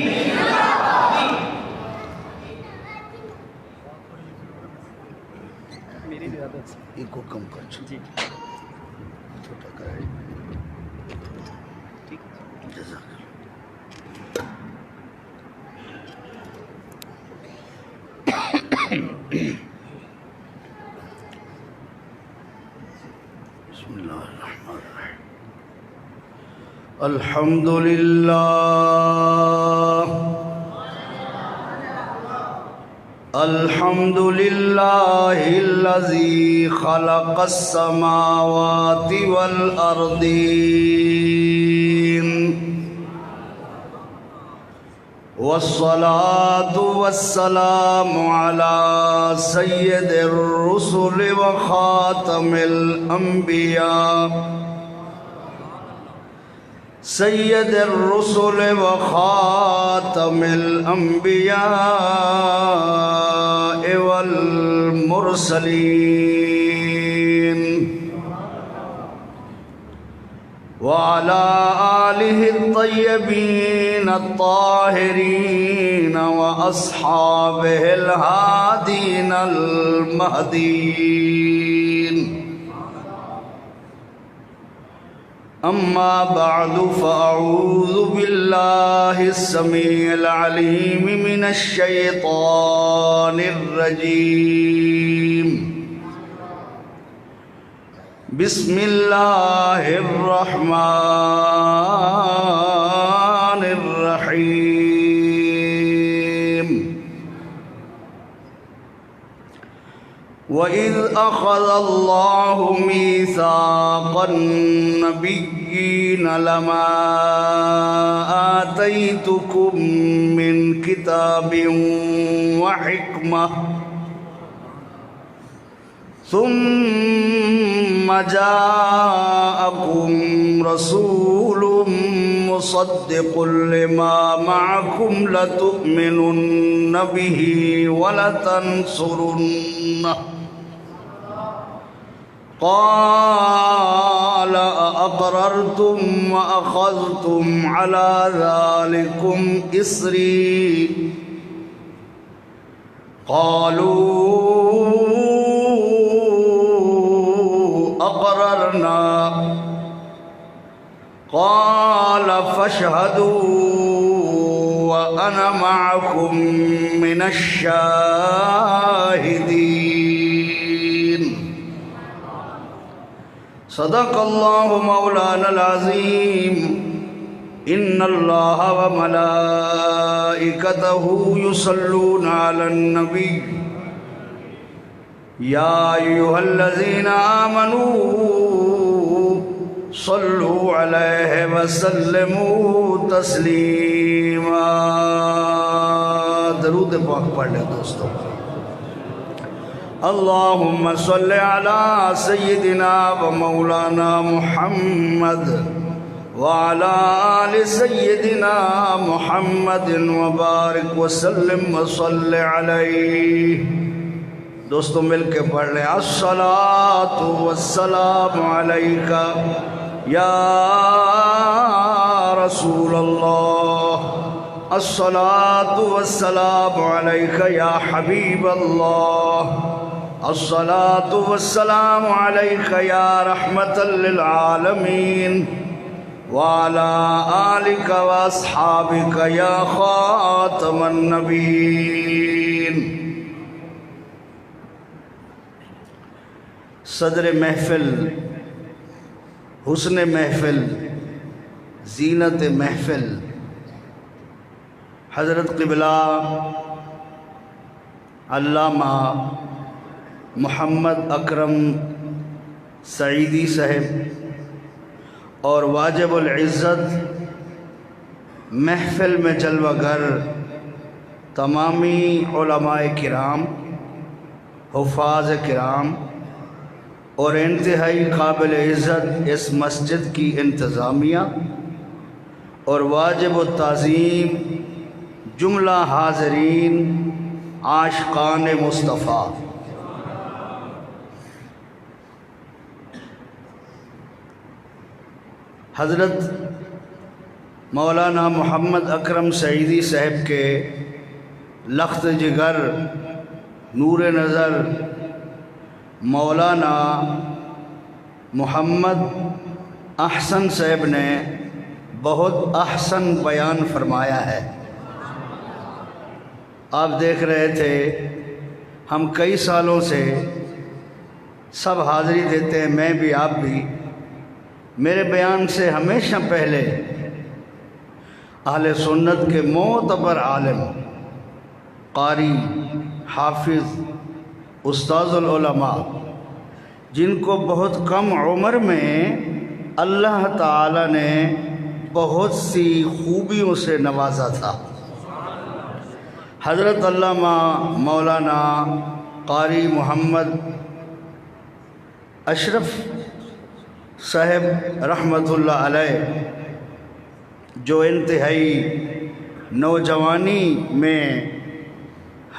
ایک کو کم کر جی چھوٹا کر. جزاک بسم اللہ الرحمن الرحیم. الحمد للہ الحمد للہ الذی خلق السماوات والارضین والصلاة والسلام على سید الرسل وخاتم الانبیاء سید الرسل وخاتم الانبیاء والمرسلین وعلى آلہ الطیبین الطاہرین واصحابہ الہادین المہدیین. اما بعد فاعوذ باللہ السمیع العلیم من الشیطان الرجیم. بسم اللہ الرحمن الرحیم. وَإِذْ أَخَذَ اللَّهُ مِيثَاقَ النَّبِيِّينَ لَمَا آتَيْتُكُم مِّن كِتَابٍ وَحِكْمَةٍ ثم جاءكم رسول مصدق لما معكم لتؤمنن به ولتنصرنه قال أأقررتم وأخذتم على ذلكم إصري قالوا أقررنا قال فاشهدوا وأنا معكم من الشاهدين. صدق الله مولانا العظيم. إن الله وملائكته يصلون على النبي يا أيها الذين آمنوا صلوا عليه وسلموا تسليما. درود پاک پڑھ لیں دوستو. اللهم صل على سيدنا ومولانا محمد وعلى آل سيدنا محمد وبارك وسلم وصل عليه. دوستو مل کے پڑھ لیں. الصلاۃ والسلام علیک یا رسول اللہ، الصلاۃ والسلام علیک یا حبیب اللہ، الصلاۃ والسلام علیک یا رحمۃ للعالمین، وعلی آلک واصحابک یا خاتم النبیین. صدر محفل، حسن محفل، زینت محفل حضرت قبلہ علامہ محمد اکرم سعیدی صاحب اور واجب العزت محفل میں جلوہ گر تمامی علماء کرام، حفاظ کرام اور انتہائی قابل عزت اس مسجد کی انتظامیہ اور واجب التعظیم جملہ حاضرین عاشقان مصطفیٰ، حضرت مولانا محمد اکرم سعیدی صاحب کے لخت جگر نور نظر مولانا محمد احسن صاحب نے بہت احسن بیان فرمایا ہے۔ آپ دیکھ رہے تھے ہم کئی سالوں سے سب حاضری دیتے ہیں، میں بھی آپ بھی۔ میرے بیان سے ہمیشہ پہلے اہل سنت کے معتبر عالم، قاری، حافظ، استاذ العلماء، جن کو بہت کم عمر میں اللہ تعالی نے بہت سی خوبیوں سے نوازا تھا، حضرت علامہ مولانا قاری محمد اشرف صاحب رحمۃ اللہ علیہ، جو انتہائی نوجوانی میں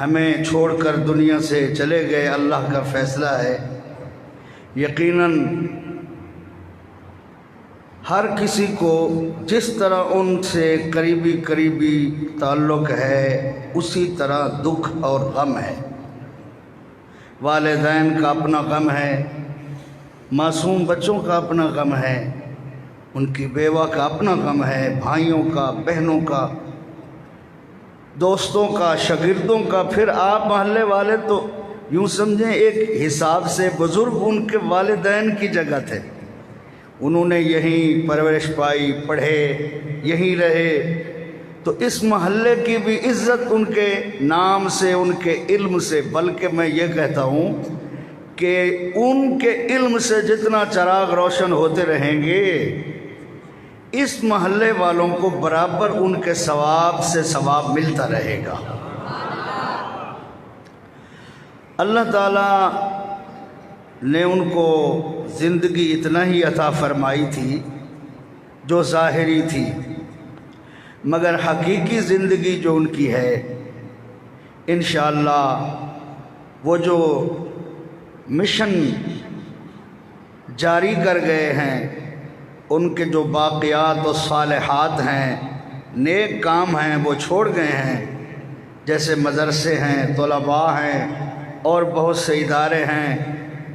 ہمیں چھوڑ کر دنیا سے چلے گئے، اللہ کا فیصلہ ہے۔ یقیناً ہر کسی کو جس طرح ان سے قریبی تعلق ہے اسی طرح دکھ اور غم ہے۔ والدین کا اپنا غم ہے، معصوم بچوں کا اپنا غم ہے، ان کی بیوہ کا اپنا غم ہے، بھائیوں کا، بہنوں کا، دوستوں کا، شاگردوں کا، پھر آپ محلے والے تو یوں سمجھیں ایک حساب سے بزرگ ان کے والدین کی جگہ تھے، انہوں نے یہیں پرورش پائی، پڑھے، یہیں رہے، تو اس محلے کی بھی عزت ان کے نام سے، ان کے علم سے، بلکہ میں یہ کہتا ہوں کہ ان کے علم سے جتنا چراغ روشن ہوتے رہیں گے، اس محلے والوں کو برابر ان کے ثواب سے ثواب ملتا رہے گا۔ اللہ تعالیٰ نے ان کو زندگی اتنا ہی عطا فرمائی تھی جو ظاہری تھی، مگر حقیقی زندگی جو ان کی ہے انشاءاللہ وہ جو مشن جاری کر گئے ہیں، ان کے جو باقیات و صالحات ہیں، نیک کام ہیں، وہ چھوڑ گئے ہیں، جیسے مدرسے ہیں، طلباء ہیں اور بہت سے ادارے ہیں،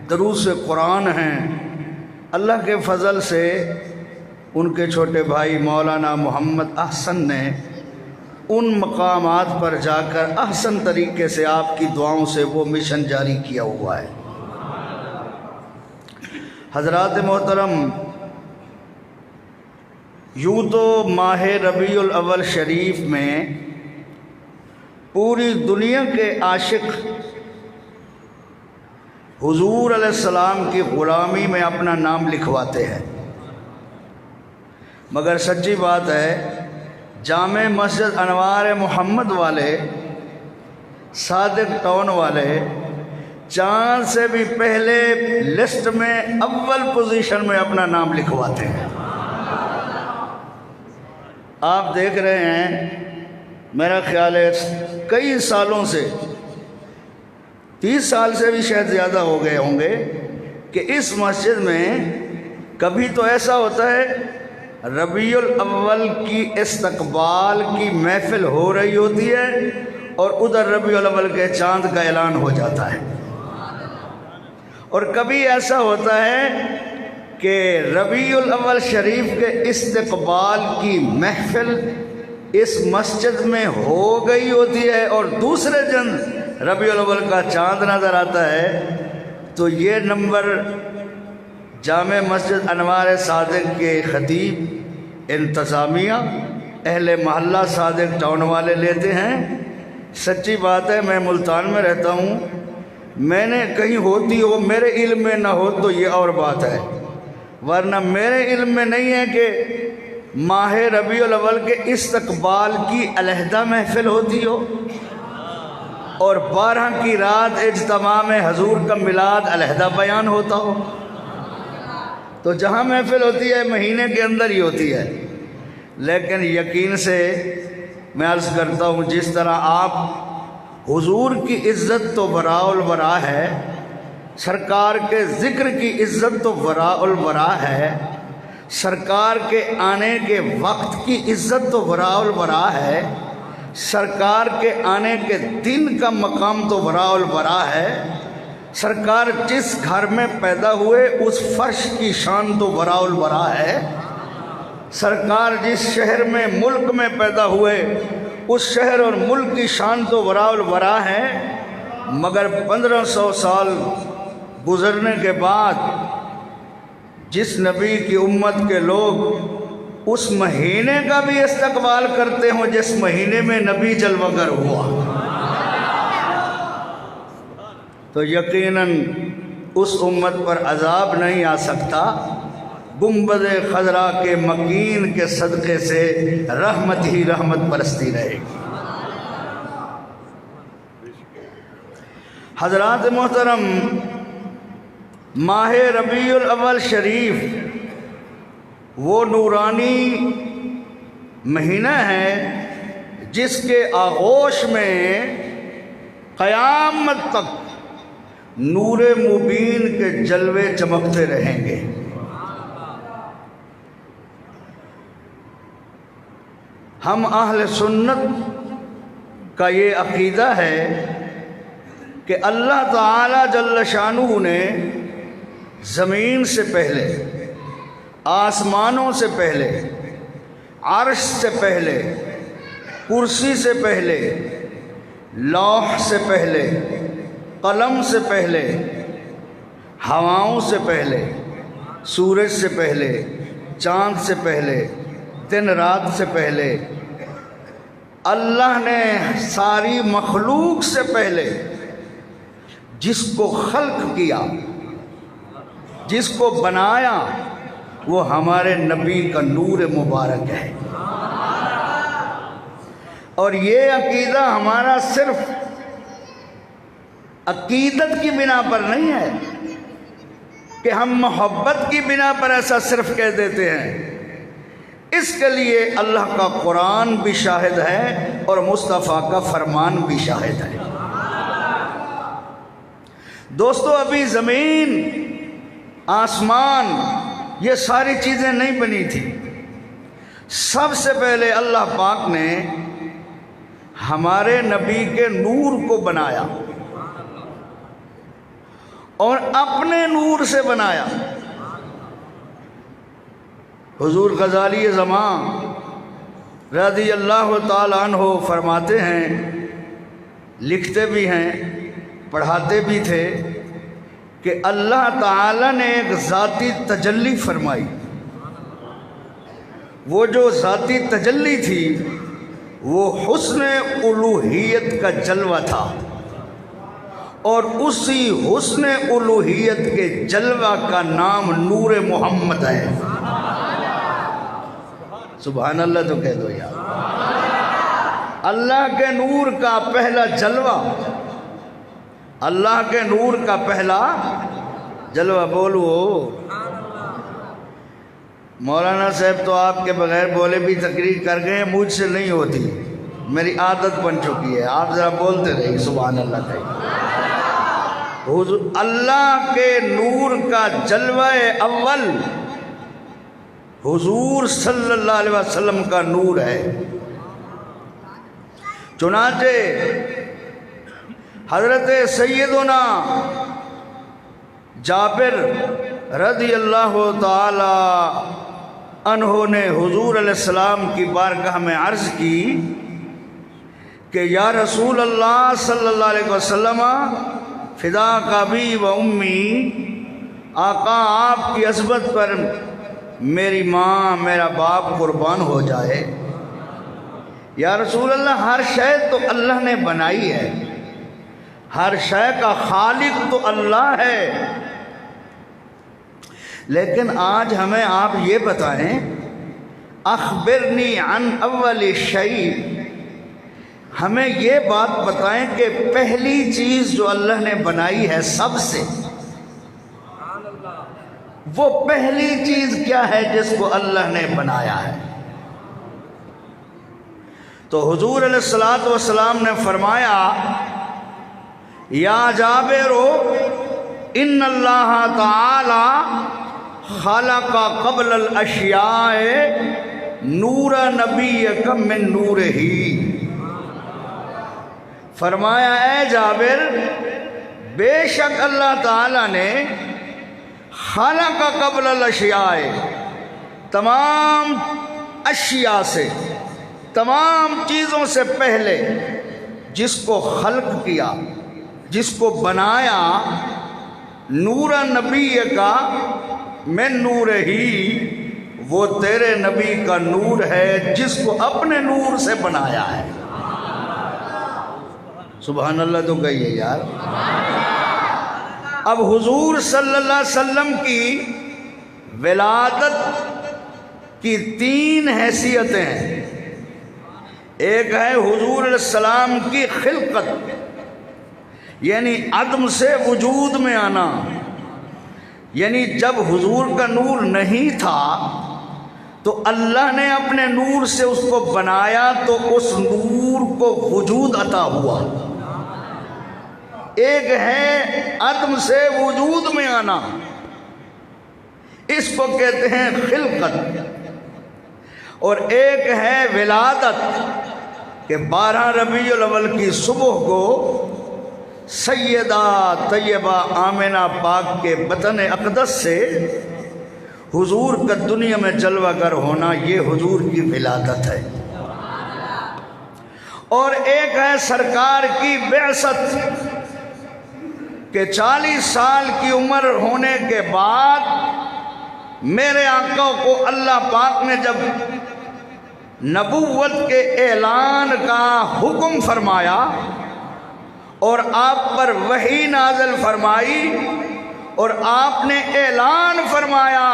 دروس قرآن ہیں۔ اللہ کے فضل سے ان کے چھوٹے بھائی مولانا محمد احسن نے ان مقامات پر جا کر احسن طریقے سے آپ کی دعاؤں سے وہ مشن جاری کیا ہوا ہے۔ حضرات محترم، یوں تو ماہ ربیع الاول شریف میں پوری دنیا کے عاشق حضور علیہ السلام کی غلامی میں اپنا نام لکھواتے ہیں، مگر سچی بات ہے جامع مسجد انوار محمد والے، صادق ٹاؤن والے چاند سے بھی پہلے لسٹ میں اول پوزیشن میں اپنا نام لکھواتے ہیں۔ آپ دیکھ رہے ہیں، میرا خیال ہے کئی سالوں سے، 30 سال سے بھی شاید زیادہ ہو گئے ہوں گے، کہ اس مسجد میں کبھی تو ایسا ہوتا ہے ربیع الاول کی استقبال کی محفل ہو رہی ہوتی ہے اور ادھر ربیع الاول کے چاند کا اعلان ہو جاتا ہے، اور کبھی ایسا ہوتا ہے کہ ربیع الاول شریف کے استقبال کی محفل اس مسجد میں ہو گئی ہوتی ہے اور دوسرے دن ربیع الاول کا چاند نظر آتا ہے۔ تو یہ نمبر جامع مسجد انوار صادق کے خطیب، انتظامیہ اہل محلہ صادق ٹاؤن والے لیتے ہیں۔ سچی بات ہے، میں ملتان میں رہتا ہوں، میں نے کہیں ہوتی ہو، میرے علم میں نہ ہو تو یہ اور بات ہے، ورنہ میرے علم میں نہیں ہے کہ ماہ ربیع الاول کے استقبال کی علیحدہ محفل ہوتی ہو اور 12 کی رات اجتماع میں حضور کا میلاد علیحدہ بیان ہوتا ہو۔ تو جہاں محفل ہوتی ہے مہینے کے اندر ہی ہوتی ہے، لیکن یقین سے میں عرض کرتا ہوں، جس طرح آپ حضور کی عزت تو وراء الورا ہے، سرکار کے ذکر کی عزت تو وراء الورا ہے، سرکار کے آنے کے وقت کی عزت تو وراء الورا ہے، سرکار کے آنے کے دن کا مقام تو وراء الورا ہے، سرکار جس گھر میں پیدا ہوئے اس فرش کی شان تو وراء الورا ہے، سرکار جس شہر میں ملک میں پیدا ہوئے اس شہر اور ملک کی شان تو وراء الورا ہے، مگر 1500 سال گزرنے کے بعد جس نبی کی امت کے لوگ اس مہینے کا بھی استقبال کرتے ہوں جس مہینے میں نبی جلوہ گر ہوا، تو یقیناً اس امت پر عذاب نہیں آ سکتا۔ گنبد خضرا کے مکین کے صدقے سے رحمت ہی رحمت برستی رہے گی۔ حضرات محترم، ماہ ربیع الاول شریف وہ نورانی مہینہ ہے جس کے آغوش میں قیامت تک نور مبین کے جلوے چمکتے رہیں گے۔ ہم اہل سنت کا یہ عقیدہ ہے کہ اللہ تعالی جل شانہ نے زمین سے پہلے، آسمانوں سے پہلے، عرش سے پہلے، کرسی سے پہلے، لوح سے پہلے، قلم سے پہلے، ہواؤں سے پہلے، سورج سے پہلے، چاند سے پہلے، دن رات سے پہلے، اللہ نے ساری مخلوق سے پہلے جس کو خلق کیا، جس کو بنایا، وہ ہمارے نبی کا نور مبارک ہے۔ اور یہ عقیدہ ہمارا صرف عقیدت کی بنا پر نہیں ہے کہ ہم محبت کی بنا پر ایسا صرف کہہ دیتے ہیں، اس کے لیے اللہ کا قرآن بھی شاہد ہے اور مصطفیٰ کا فرمان بھی شاہد ہے۔ دوستو، ابھی زمین، آسمان، یہ ساری چیزیں نہیں بنی تھی۔ سب سے پہلے اللہ پاک نے ہمارے نبی کے نور کو بنایا اور اپنے نور سے بنایا۔ حضور غزالی زمان رضی اللہ تعالیٰ عنہ فرماتے ہیں، لکھتے بھی ہیں، پڑھاتے بھی تھے کہ اللہ تعالیٰ نے ایک ذاتی تجلی فرمائی۔ وہ جو ذاتی تجلی تھی وہ حسن الوہیت کا جلوہ تھا، اور اسی حسن الوہیت کے جلوہ کا نام نور محمد ہے۔ سبحان اللہ تو کہہ دو یار۔ اللہ کے نور کا پہلا جلوہ، اللہ کے نور کا پہلا جلوہ، بولو۔ مولانا صاحب تو آپ کے بغیر بولے بھی تقریر کر گئے، مجھ سے نہیں ہوتی، میری عادت بن چکی ہے، آپ ذرا بولتے رہیے سبحان اللہ کہیے۔ حضور اللہ کے نور کا جلوہ اول حضور صلی اللہ علیہ وسلم کا نور ہے۔ چنانچہ حضرت سیدنا جابر رضی اللہ تعالی عنہ نے حضور علیہ السلام کی بارگاہ میں عرض کی کہ یا رسول اللہ صلی اللہ علیہ وسلم، فداک ابی و امی، آقا آپ کی عظمت پر میری ماں، میرا باپ قربان ہو جائے۔ یا رسول اللہ ہر شے تو اللہ نے بنائی ہے، ہر شے کا خالق تو اللہ ہے، لیکن آج ہمیں آپ یہ بتائیں، اخبرنی عن اول شیء، ہمیں یہ بات بتائیں کہ پہلی چیز جو اللہ نے بنائی ہے سب سے، وہ پہلی چیز کیا ہے جس کو اللہ نے بنایا ہے؟ تو حضور علیہ الصلوۃ والسلام نے فرمایا، یا جابر ان اللہ تعالی خلق قبل الاشیاء نور نبیک من نورہ، فرمایا اے جابر، بے شک اللہ تعالی نے خلق قبل الاشیاء، تمام اشیاء سے، تمام چیزوں سے پہلے جس کو خلق کیا، جس کو بنایا، نور نبی کا من نور ہی، وہ تیرے نبی کا نور ہے جس کو اپنے نور سے بنایا ہے۔ سبحان اللہ تو کہیے یار۔ اب حضور صلی اللہ علیہ وسلم کی ولادت کی 3 حیثیتیں ہیں۔ ایک ہے حضور علیہ السلام کی خلقت، یعنی عدم سے وجود میں آنا، یعنی جب حضور کا نور نہیں تھا تو اللہ نے اپنے نور سے اس کو بنایا تو اس نور کو وجود عطا ہوا۔ ایک ہے عدم سے وجود میں آنا، اس کو کہتے ہیں خلقت، اور ایک ہے ولادت، کہ 12 ربیع الاول کی صبح کو سیدہ طیبہ آمنہ پاک کے بطن اقدس سے حضور کا دنیا میں جلوہ گر ہونا، یہ حضور کی ولادت ہے۔ اور ایک ہے سرکار کی بعثت، کہ 40 سال کی عمر ہونے کے بعد میرے آقا کو اللہ پاک نے جب نبوت کے اعلان کا حکم فرمایا اور آپ پر وحی نازل فرمائی اور آپ نے اعلان فرمایا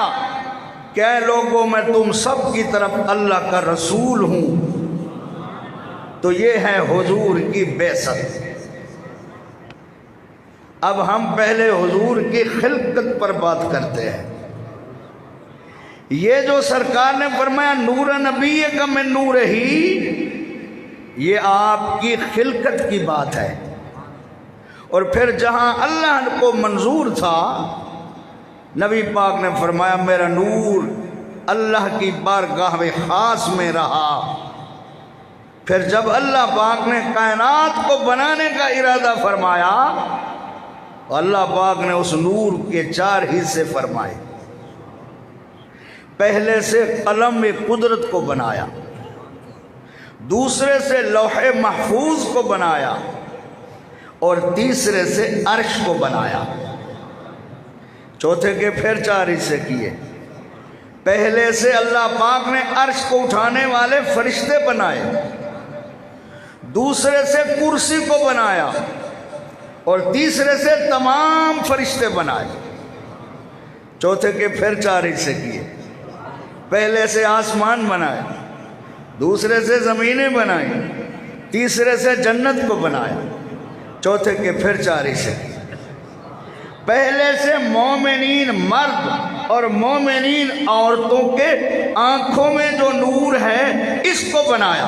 کہ اے لوگوں میں تم سب کی طرف اللہ کا رسول ہوں، تو یہ ہے حضور کی بعثت۔ اب ہم پہلے حضور کی خلقت پر بات کرتے ہیں۔ یہ جو سرکار نے فرمایا نور نبی کا من نور ہی، یہ آپ کی خلقت کی بات ہے۔ اور پھر جہاں اللہ کو منظور تھا، نبی پاک نے فرمایا میرا نور اللہ کی بارگاہ میں خاص میں رہا۔ پھر جب اللہ پاک نے کائنات کو بنانے کا ارادہ فرمایا، اللہ پاک نے اس نور کے 4 حصے فرمائے۔ پہلے سے قلم قدرت کو بنایا، دوسرے سے لوح محفوظ کو بنایا، اور تیسرے سے عرش کو بنایا۔ چوتھے کے پھر 4 حصے کیے۔ پہلے سے اللہ پاک نے عرش کو اٹھانے والے فرشتے بنائے، دوسرے سے کرسی کو بنایا، اور تیسرے سے تمام فرشتے بنائے۔ چوتھے کے پھر 4 حصے کیے۔ پہلے سے آسمان بنائے، دوسرے سے زمینیں بنائیں، تیسرے سے جنت کو بنایا، چوتھے کے پھر 4 حصے کیے۔ پہلے سے مومنین مرد اور مومنین عورتوں کے آنکھوں میں جو نور ہے اس کو بنایا،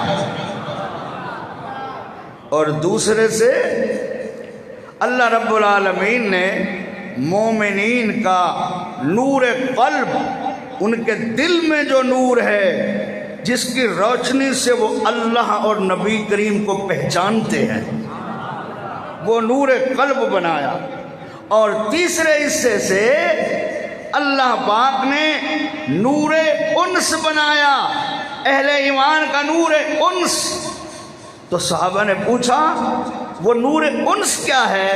اور دوسرے سے اللہ رب العالمین نے مومنین کا نور قلب، ان کے دل میں جو نور ہے جس کی روشنی سے وہ اللہ اور نبی کریم کو پہچانتے ہیں، وہ نور قلب بنایا۔ اور تیسرے حصے سے اللہ پاک نے نور انس بنایا، اہل ایمان کا نور انس۔ تو صحابہ نے پوچھا وہ نور انس کیا ہے؟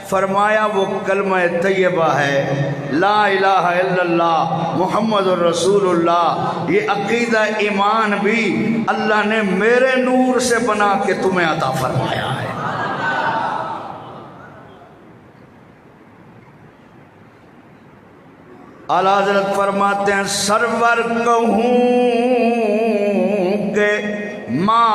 فرمایا وہ کلمہ طیبہ ہے، لا الہ الا اللہ محمد الرسول اللہ۔ یہ عقیدہ ایمان بھی اللہ نے میرے نور سے بنا کے تمہیں عطا فرمایا ہے۔ اعلیٰ حضرت فرماتے ہیں سرور کہوں کہ مالکو،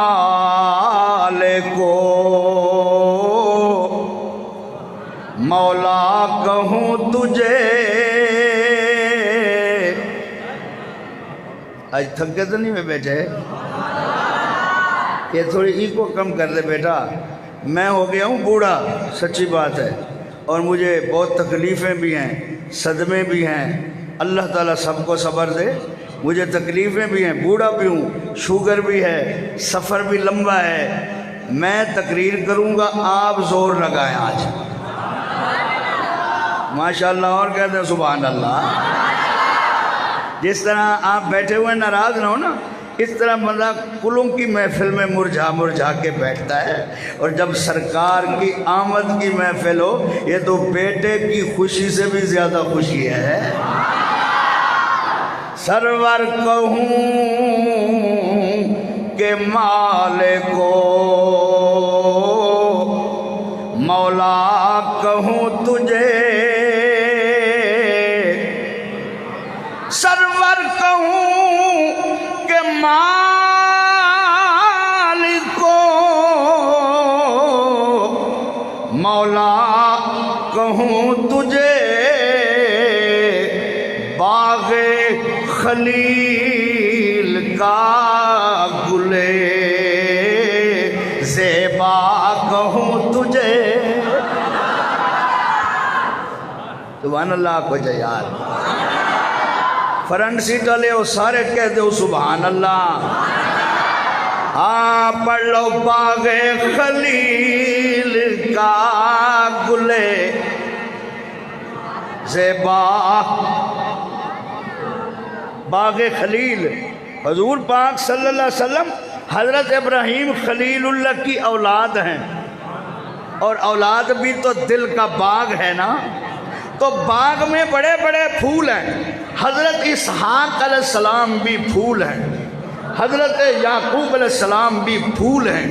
مولا کہوں تجھے۔ آج تھکے تو نہیں میں بیٹھے؟ یہ تھوڑی ایکو کم کر دے بیٹا، میں ہو گیا ہوں بوڑھا، سچی بات ہے، اور مجھے بہت تکلیفیں بھی ہیں، صدمے بھی ہیں۔ اللہ تعالیٰ سب کو صبر دے، مجھے تکلیفیں بھی ہیں، بوڑھا بھی ہوں، شوگر بھی ہے، سفر بھی لمبا ہے۔ میں تقریر کروں گا، آپ زور لگائیں آج، ماشاءاللہ، اور کہتے ہیں سبحان اللہ۔ جس طرح آپ بیٹھے ہوئے ناراض نہ ہو نا، اس طرح بندہ کلوں کی محفل میں مرجھا مرجھا کے بیٹھتا ہے، اور جب سرکار کی آمد کی محفل ہو، یہ تو بیٹے کی خوشی سے بھی زیادہ خوشی ہے۔ سرور کہوں کہ مالکو، مولا کہوں تجھے، سرور کہوں کہ مالکو، مولا کہوں تجھے، باغ خلیل کا گلے زیبا کہوں تجھے۔ سبحان اللہ کو جائے یار، فرنٹ سیٹ والے وہ سارے کہہ دو سبحان اللہ۔ ہاں پڑھ لو، باغ خلیل کا گلے زیبا، باغ خلیل، حضور پاک صلی اللہ علیہ وسلم حضرت ابراہیم خلیل اللہ کی اولاد ہیں، اور اولاد بھی تو دل کا باغ ہے نا، تو باغ میں بڑے بڑے پھول ہیں۔ حضرت اسحاق علیہ السلام بھی پھول ہیں، حضرت یعقوب علیہ السلام بھی پھول ہیں،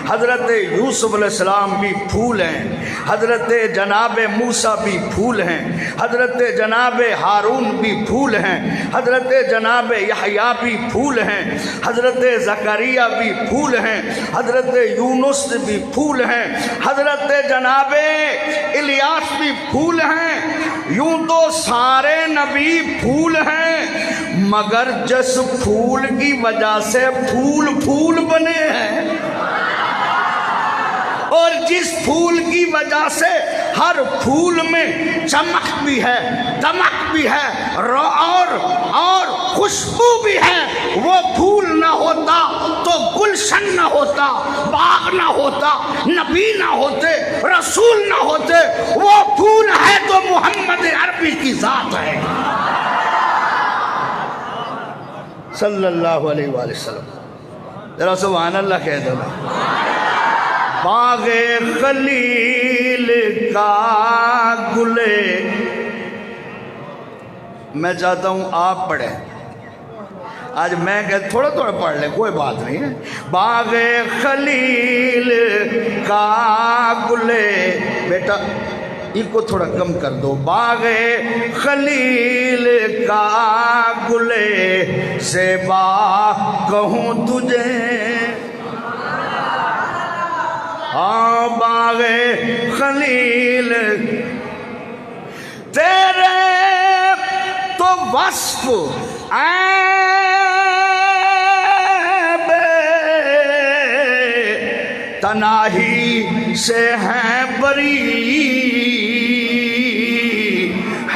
حضرت یوسف علیہ السلام بھی پھول ہیں، حضرت جناب موسیٰ بھی پھول ہیں، حضرت جناب ہارون بھی پھول ہیں، حضرت جناب یحییٰ بھی پھول ہیں، حضرت زکریا بھی پھول ہیں، حضرت یونس بھی پھول ہیں، حضرت جناب الیاس بھی پھول ہیں۔ یوں تو سارے نبی پھول ہیں، مگر جس پھول کی وجہ سے پھول پھول بنے ہیں، اور جس پھول کی وجہ سے ہر پھول میں چمک بھی ہے، دمک بھی ہے، اور خوشبو بھی ہے، وہ پھول نہ ہوتا تو گلشن نہ ہوتا، باغ نہ ہوتا، نبی نہ ہوتے، رسول نہ ہوتے، وہ پھول ہے تو محمد عربی کی ذات ہے صلی اللہ علیہ وآلہ وسلم۔ ذرا سبحان اللہ کہہ دو۔ باغ خلیل کا گلے، میں چاہتا ہوں آپ پڑھیں، آج میں کہتا تھوڑا تھوڑا پڑھ لیں، کوئی بات نہیں ہے۔ باغ خلیل کا گلے، بیٹا ایک کو تھوڑا کم کر دو۔ باغ خلیل کا گلے زیبا کہوں تجھے، ہاں باغ خلیل تیرے تو وصف عیب تنہائی سے ہیں بری،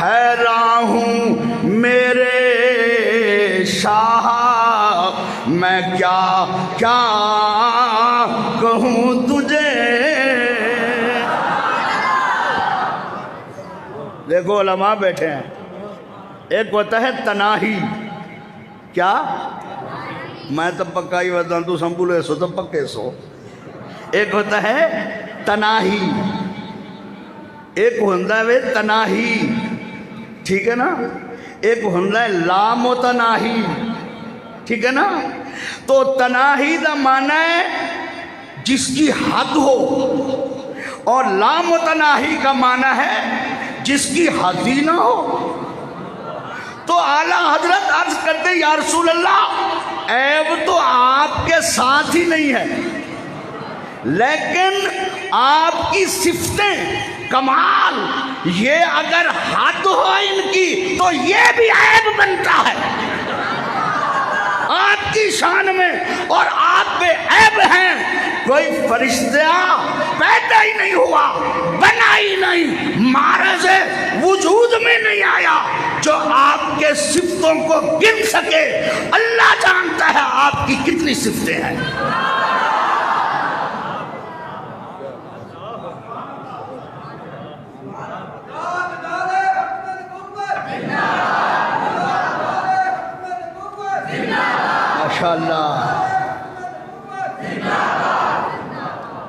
حیران ہوں میرے شاہ میں کیا کیا کہوں تجھے۔ دیکھو علماء بیٹھے ہیں، ایک ہوتا ہے تناہی، کیا میں تو پکا ہی بتاؤں، تو سنبھولے سو تو پکے سو۔ ایک ہوتا ہے تناہی، ایک ہوندا ہے تناہی، ٹھیک ہے نا، ایک ہوندا ہے لامتناہی، ٹھیک ہے نا۔ تو تناہی دا معنی ہے جس کی حد ہو، اور لامتناہی کا معنی ہے جس کی حد ہی نہ ہو۔ تو اعلیٰ حضرت عرض کرتے یا رسول اللہ عیب تو آپ کے ساتھ ہی نہیں ہے، لیکن آپ کی صفتیں کمال یہ اگر حد ہو ان کی تو یہ بھی عیب بنتا ہے آپ کی شان میں، اور آپ پہ عیب ہیں۔ کوئی فرشتہ پیدا ہی نہیں ہوا، بنا ہی نہیں، معرض وجود میں نہیں آیا جو آپ کے صفتوں کو گن سکے۔ اللہ جانتا ہے آپ کی کتنی صفتیں ہیں۔ ماشاءاللہ،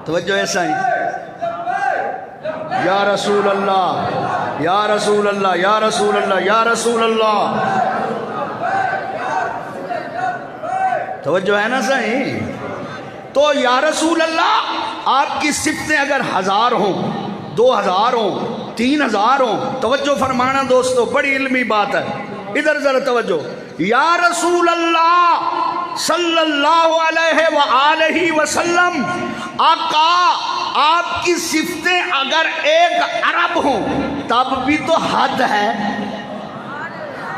توجہ ایسا ہی، یا رسول اللہ یا رسول اللہ یا رسول اللہ یا رسول اللہ، توجہ ہے نا صحیح۔ تو یا رسول اللہ آپ کی صفتیں اگر 1000 ہوں، 2000 ہوں، 3000 ہوں، توجہ فرمانا دوستو، بڑی علمی بات ہے، ادھر ذرا توجہ۔ یا رسول اللہ صلی اللہ علیہ وآلہ وسلم، آقا آپ کی صفتیں اگر 1 ارب ہوں تب بھی تو حد ہے،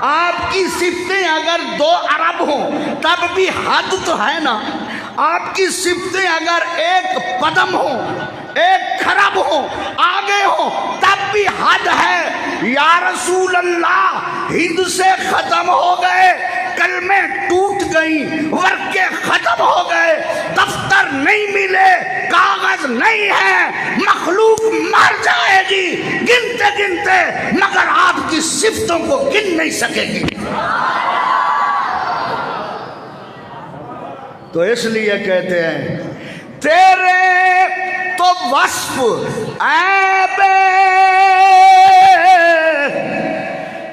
آپ کی صفتیں اگر 2 ارب ہوں تب بھی حد تو ہے نا، آپ کی صفتیں اگر 1 قدم ہوں، 1 کھرب ہوں، آگے ہوں، تب بھی حد ہے۔ یا رسول اللہ ہند سے ختم ہو گئے، کلمیں ٹوٹ گئیں، ورقے ختم ہو گئے، دفتر نہیں ملے، کاغذ نہیں ہے، مخلوق مر جائے گی گنتے گنتے، مگر آپ کی صفتوں کو گن نہیں سکے گی۔ تو اس لیے کہتے ہیں تیرے تو وصف عیب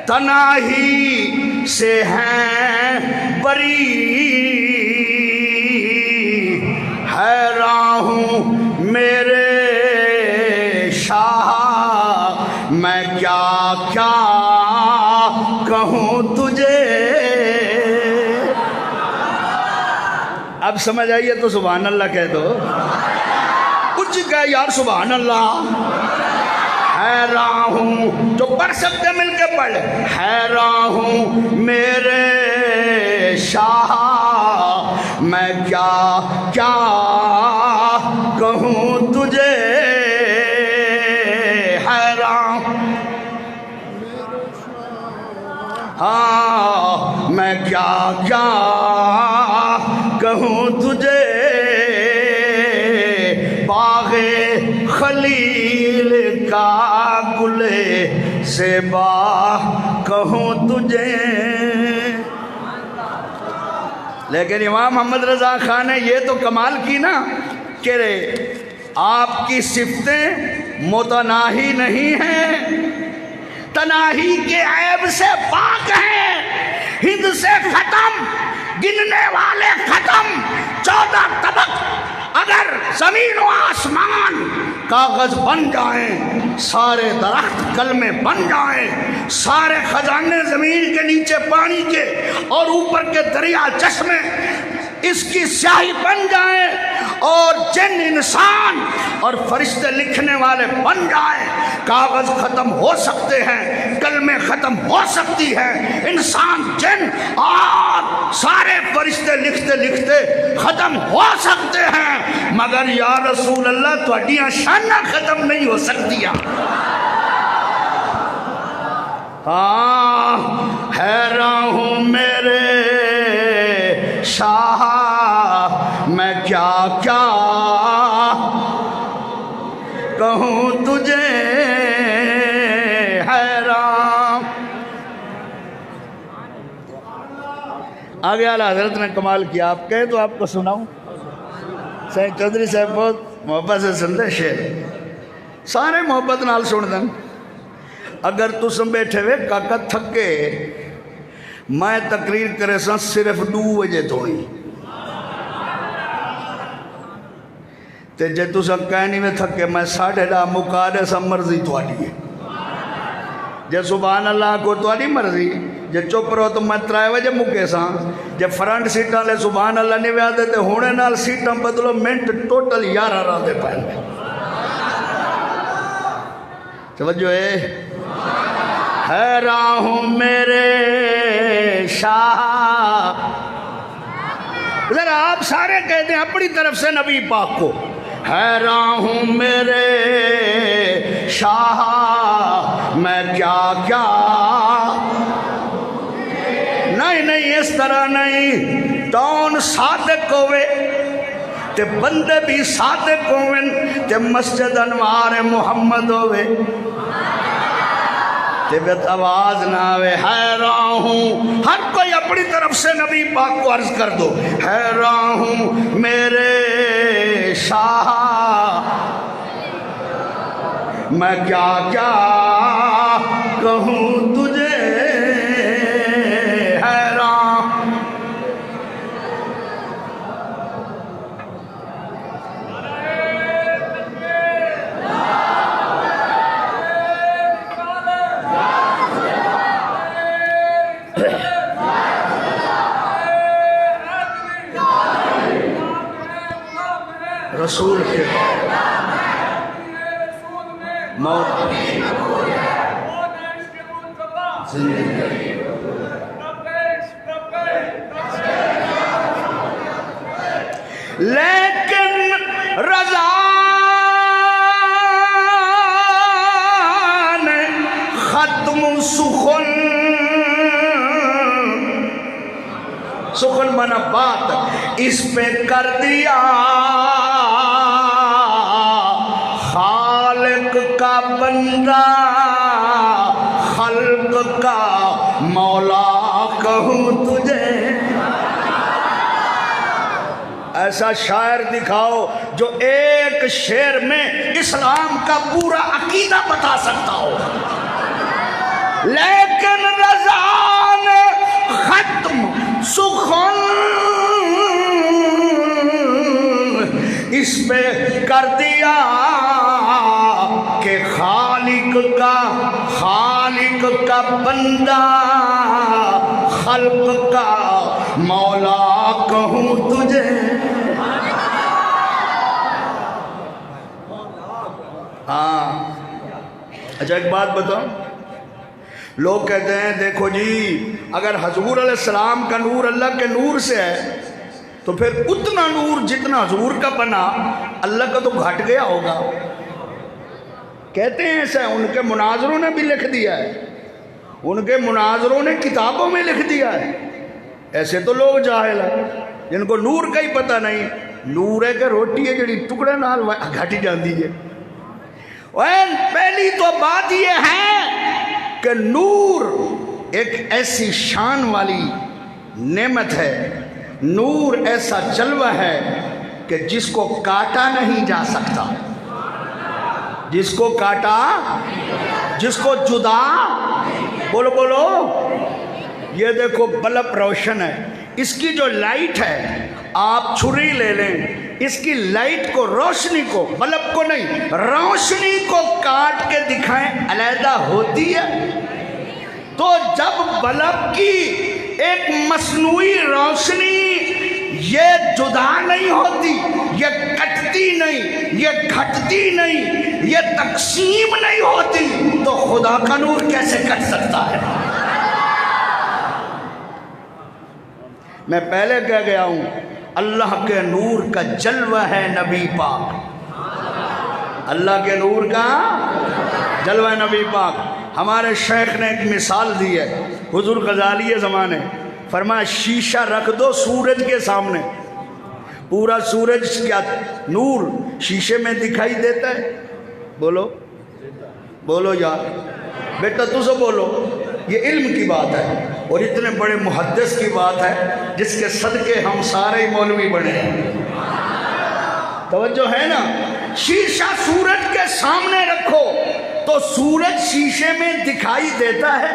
تناہی سے ہیں بری، حیران ہوں میرے شاہ میں کیا کیا کہوں تجھے۔ اب سمجھ آئیے تو سبحان اللہ کہہ دو، کچھ کہہ یار سبحان اللہ۔ حیران ہوں، جو پڑھ سکتے مل کے پڑھ، حیران ہوں میرے شاہ میں کیا کیا کہوں تجھے، حیران ہاں میں کیا کیا کہوں تجھے، باغ خلیل کا گلے سے باغ کہوں تجھے۔ لیکن امام محمد رضا خان نے یہ تو کمال کی نا کہ آپ کی صفتیں متناہی نہیں ہیں، تناہی کے عیب سے پاک ہیں، ہند سے ختم، گننے والے ختم، 14 طبق اگر زمین و آسمان کاغذ بن جائیں، سارے درخت کلمے بن جائیں، سارے خزانے زمین کے نیچے پانی کے اور اوپر کے دریا چشمے اس کی سیاہی بن جائیں، اور جن انسان اور فرشتے لکھنے والے بن جائیں، کاغذ ختم ہو سکتے ہیں، کلمے ختم ہو سکتی ہیں، انسان جن اور سارے فرشتے لکھتے لکھتے ختم ہو سکتے ہیں، مگر یا رسول اللہ تھوڑیاں شانہ ختم نہیں ہو سکتی۔ ہاں حیران ہوں میرے شاہ میں کیا کیا کہوں تجھے، حیران۔ آگے اعلیٰ حضرت نے کمال کیا، آپ کہیں تو آپ کو سناؤں۔ سید چودھری صاحب بہت محبت سے سنتے شعر، سارے محبت نال سن دیں. اگر تسم بیٹھے وے کاکا تھکے میں تقریر کرے سا صرف 2 بجے تھوڑی تے جے تسا کہنی میں تھکے میں 10:30 مکا دے سا مرضی تھوڑی ہے. جے سبحان اللہ کو تھوڑی مرضی. جے چپ رہو تو میں 3 بجے مکے سا. جے فرنٹ سیٹاں لے سبحان اللہ نہیں ویا دے تے ہونے نال سیٹاں بدلو منٹ ٹوٹل 11 رہا دے پائیں. توجہ ہے راہوں میرے شاہ. ذرا آپ سارے کہتے ہیں اپنی طرف سے نبی پاک کو حیراں ہوں میرے شاہ میں کیا کیا. نہیں اس طرح نہیں. ٹون صادق ہوئے تے بندے بھی صادق ہوئے تے مسجد انوار محمد ہوئے تے بیت آواز نہ آوے. حیراں ہوں ہر کوئی اپنی طرف سے نبی پاک کو عرض کر دو حیراں ہوں میرے شاہ میں کیا کیا کہوں تجھے. حیراں رسول کے موت زندگی لیکن رضا نے ختم سخن بنا بات اس پہ کر دیا. خالق کا بندہ خلق کا مولا کہوں تجھے. ایسا شاعر دکھاؤ جو ایک شعر میں اسلام کا پورا عقیدہ بتا سکتا ہو. لیکن رضا نے ختم سخن اس پہ کر دیا کہ خالق کا بندہ خلق کا مولا کہوں تجھے. ہاں اچھا ایک بات بتاؤ. لوگ کہتے ہیں دیکھو جی اگر حضور علیہ السلام کا نور اللہ کے نور سے ہے تو پھر اتنا نور جتنا حضور کا بنا اللہ کا تو گھٹ گیا ہوگا. کہتے ہیں ایسا ان کے مناظروں نے بھی لکھ دیا ہے. ان کے مناظروں نے کتابوں میں لکھ دیا ہے. ایسے تو لوگ جاہل ہیں جن کو نور کا ہی پتہ نہیں. نور ہے کہ روٹی ہے جڑی ٹکڑے نال گھٹ جاندی ہے. پہلی تو بات یہ ہے کہ نور ایک ایسی شان والی نعمت ہے. نور ایسا جلوہ ہے کہ جس کو کاٹا نہیں جا سکتا. جس کو کاٹا جس کو جدا بولو یہ دیکھو بلب روشن ہے. اس کی جو لائٹ ہے آپ چھری لے لیں اس کی لائٹ کو روشنی کو بلب کو نہیں روشنی کو کاٹ کے دکھائیں علیحدہ ہوتی ہے. تو جب بلب کی ایک مصنوعی روشنی یہ جدا نہیں ہوتی یہ کٹتی نہیں یہ گھٹتی نہیں یہ تقسیم نہیں ہوتی تو خدا کا نور کیسے کٹ سکتا ہے. میں پہلے کہہ گیا ہوں اللہ کے نور کا جلوہ ہے نبی پاک. اللہ کے نور کا جلوہ نبی پاک. ہمارے شیخ نے ایک مثال دی ہے حضور غزالی زمانے فرمایا شیشہ رکھ دو سورج کے سامنے پورا سورج کیا نور شیشے میں دکھائی دیتا ہے. بولو یار بیٹا تو بولو. یہ علم کی بات ہے اور اتنے بڑے محدث کی بات ہے جس کے صدقے ہم سارے مولوی بنے ہیں. توجہ ہے نا. شیشہ سورج کے سامنے رکھو تو سورج شیشے میں دکھائی دیتا ہے،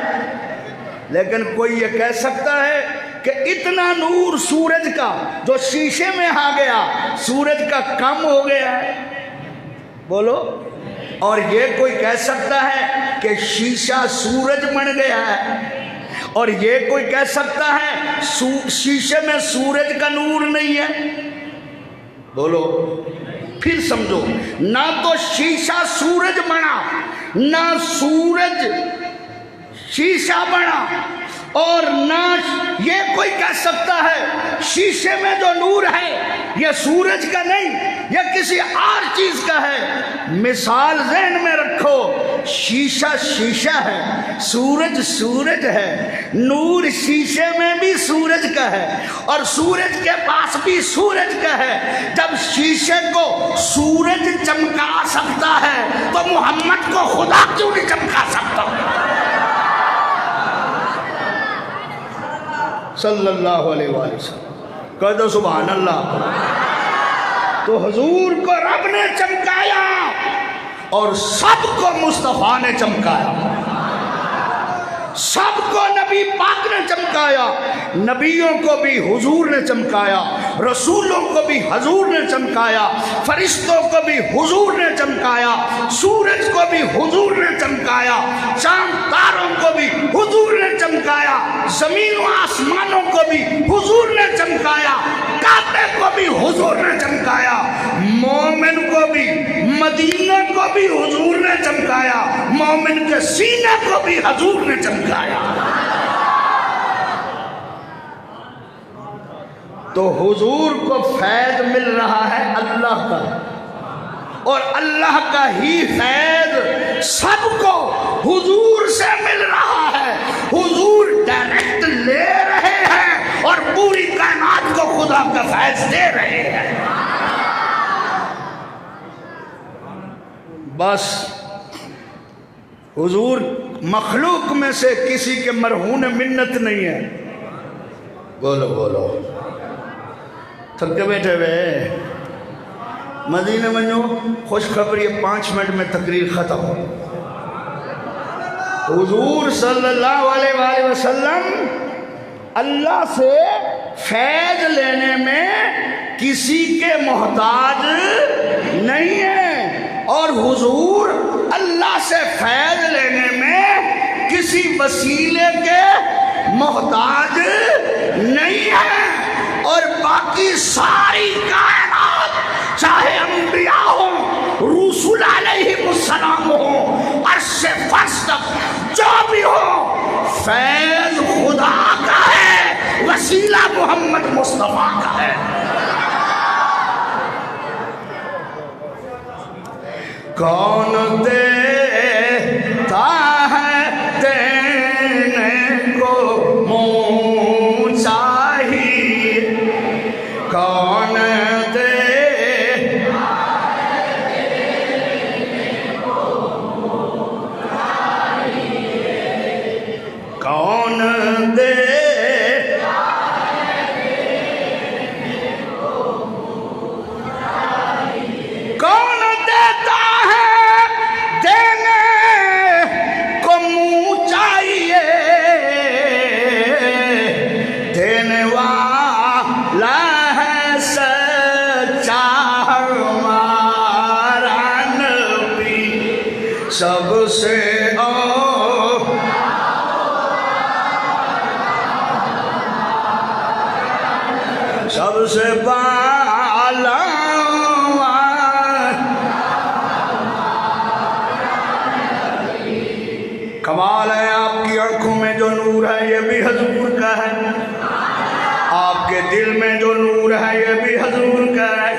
لیکن کوئی یہ کہہ سکتا ہے کہ اتنا نور سورج کا جو شیشے میں آ گیا سورج کا کم ہو گیا ہے؟ بولو۔ اور یہ کوئی کہہ سکتا ہے کہ شیشہ سورج بن گیا ہے؟ اور یہ کوئی کہہ سکتا ہے شیشے میں سورج کا نور نہیں ہے؟ بولو۔ پھر سمجھو، نہ تو شیشہ سورج بنا، نہ سورج شیشہ بنا، اور نہ یہ کوئی کہہ سکتا ہے شیشے میں جو نور ہے یہ سورج کا نہیں، یہ کسی اور چیز کا ہے۔ مثال ذہن میں رکھو، شیشہ شیشہ ہے، سورج سورج ہے، نور شیشے میں بھی سورج کا ہے اور سورج کے پاس بھی سورج کا ہے۔ جب شیشے کو سورج چمکا سکتا ہے تو محمد کو خدا کیوں نہیں چمکا سکتا؟ صلی اللہ علیہ وآلہ وسلم، کہہ دو سبحان اللہ۔ تو حضور کو رب نے چمکایا اور سب کو مصطفیٰ نے چمکایا، سب کو نبی پاک نے چمکایا، نبیوں کو بھی حضور نے چمکایا، رسولوں کو بھی حضور نے چمکایا، فرشتوں کو بھی حضور نے چمکایا، سورج کو بھی حضور نے چمکایا، چاند تاروں کو بھی حضور نے چمکایا، زمین و آسمانوں کو بھی حضور نے چمکایا، کعبے کو بھی حضور نے چمکایا، مومن کو بھی، مدینہ کو بھی حضور نے چمکایا، مومن کے سینے کو بھی حضور نے چمکایا۔ تو حضور کو فیض مل رہا ہے اللہ کا، اور اللہ کا ہی فیض سب کو حضور سے مل رہا ہے۔ حضور ڈائریکٹ لے رہے ہیں اور پوری کائنات کو خدا کا فیض دے رہے ہیں۔ بس حضور مخلوق میں سے کسی کے مرہون منت نہیں ہے۔ بولو بولو، تھک کے بیٹھے ہوئے مدینے میں جو خوشخبری 5 منٹ میں تقریر ختم۔ حضور صلی اللہ علیہ وآلہ وسلم اللہ سے فیض لینے میں کسی کے محتاج نہیں ہیں، اور حضور اللہ سے فیض لینے میں کسی وسیلے کے محتاج نہیں ہیں۔ اور باقی ساری کائنات چاہے انبیاء ہوں، رسول علیہ السلام ہوں، عرش فرش تک جو بھی ہو، فیض خدا کا ہے، وسیلہ محمد مصطفیٰ کا ہے۔ کون دیتا ہے دینے کو منہ چاہیے، کون دیتا ہے دینے کو منہ چاہیے، کون دیتا ہے دینے کو منہ چاہیے، کون دیتا سب سے سب سے بالا کمال ہے آپ کی آنکھوں میں جو نور ہے یہ بھی حضور کا ہے، آپ کے دل میں جو نور ہے یہ بھی حضور کا ہے۔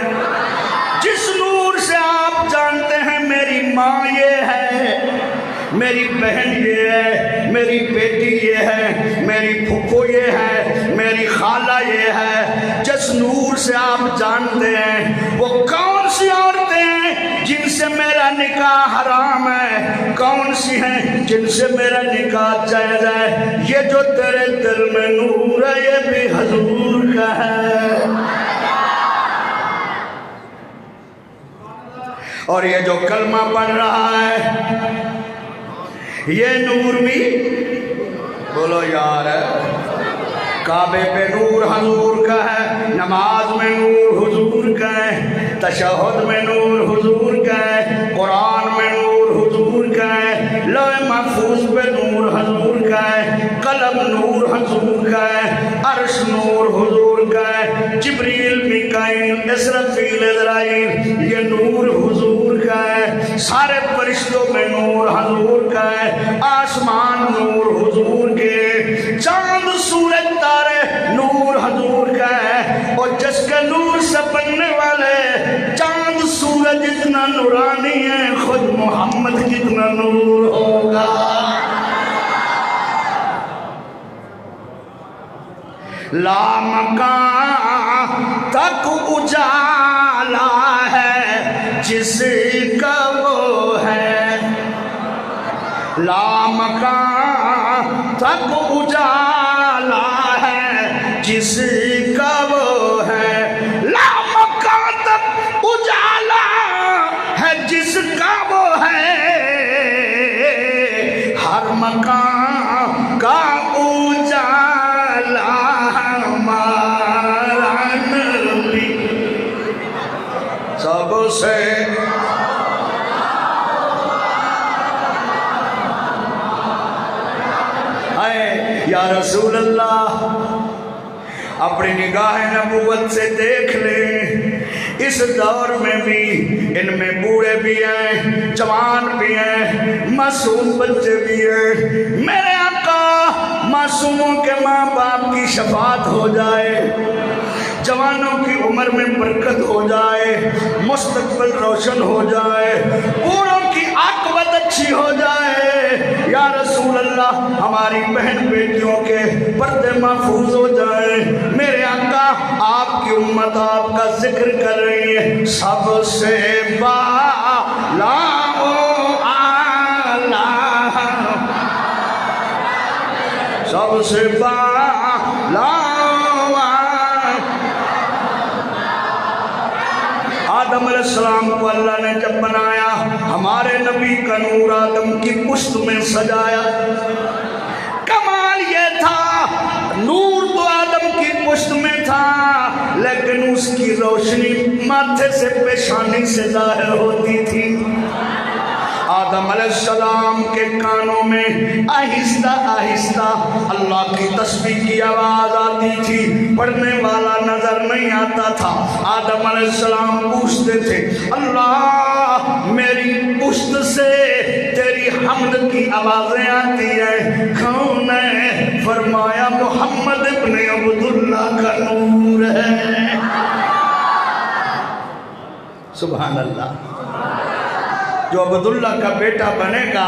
جس نور سے آپ جانتے ہیں میری ماں یہ ہے، میری بہن یہ ہے، میری بیٹی یہ ہے، میری پھپھو یہ ہے، میری خالہ یہ ہے، جس نور سے آپ جانتے ہیں وہ کون سی عورتیں ہیں جن سے میرا نکاح حرام ہے، کون سی ہیں جن سے میرا نکاح جائز ہے، یہ جو تیرے دل میں نور ہے یہ بھی حضور کا ہے۔ اور یہ جو کلمہ پڑھ رہا ہے یہ نور بھی بولو یار کعبے پہ نور حضور کا ہے، نماز میں نور حضور کا ہے، تشہد میں نور حضور کا ہے، قرآن میں نور حضور کا ہے، لوح محفوظ پہ نور حضور کا ہے، قلم نور حضور کا ہے، عرش نور حضور کا ہے، جبریل میکائیل اسرافیل عزرائیل یہ نور حضور کا ہے، سارے فرشتوں میں نور حضور کا ہے، آسمان نور حضور کے، چاند سورج تارے نور حضور کا ہے، اور جس کا نور سے بننے والے چاند سورج اتنا نورانی ہے خود محمد کتنا نور ہوگا۔ لامکان تک اجالا ہے جس کا وہ ہے، لامکان تک اجالا ہے جس کا وہ ہے، لامکان تک اجالا ہے جس کا وہ ہے، ہر مکان کا اجالا ہمارا نبی سب سے یا رسول اللہ اپنی نگاہ نبوت سے دیکھ لیں، اس دور میں بھی ان میں بوڑھے بھی ہیں، جوان بھی ہیں، معصوم بچے بھی ہیں، میرے آقا معصوموں کے ماں باپ کی شفاعت ہو جائے، جوانوں کی عمر میں برکت ہو جائے، مستقبل روشن ہو جائے، بوڑھوں کی عاقبت اچھی ہو جائے، یا رسول اللہ ہماری بہن بیٹیوں کے پردے محفوظ ہو جائیں، میرے آقا آپ کی امت آپ کا ذکر کر رہی ہے، سب سے بالا سب سے بالا آدم علیہ السلام کو اللہ نے جب بنایا ہمارے نبی کا نور آدم کی پشت میں سجایا، کمال یہ تھا نور تو آدم کی پشت میں تھا لیکن اس کی روشنی ماتھے سے پیشانی سے ظاہر ہوتی تھی، آدم علیہ السلام کے کانوں میں آہستہ آہستہ اللہ کی تسبیح کی آواز آتی تھی، پڑھنے والا نظر نہیں آتا تھا، آدم علیہ السلام پوچھتے تھے اللہ میری پشت سے تیری حمد کی آوازیں آتی ہیں کون ہے؟ فرمایا محمد ابن عبداللہ کا نور ہے، سبحان اللہ، جو عبداللہ کا بیٹا بنے گا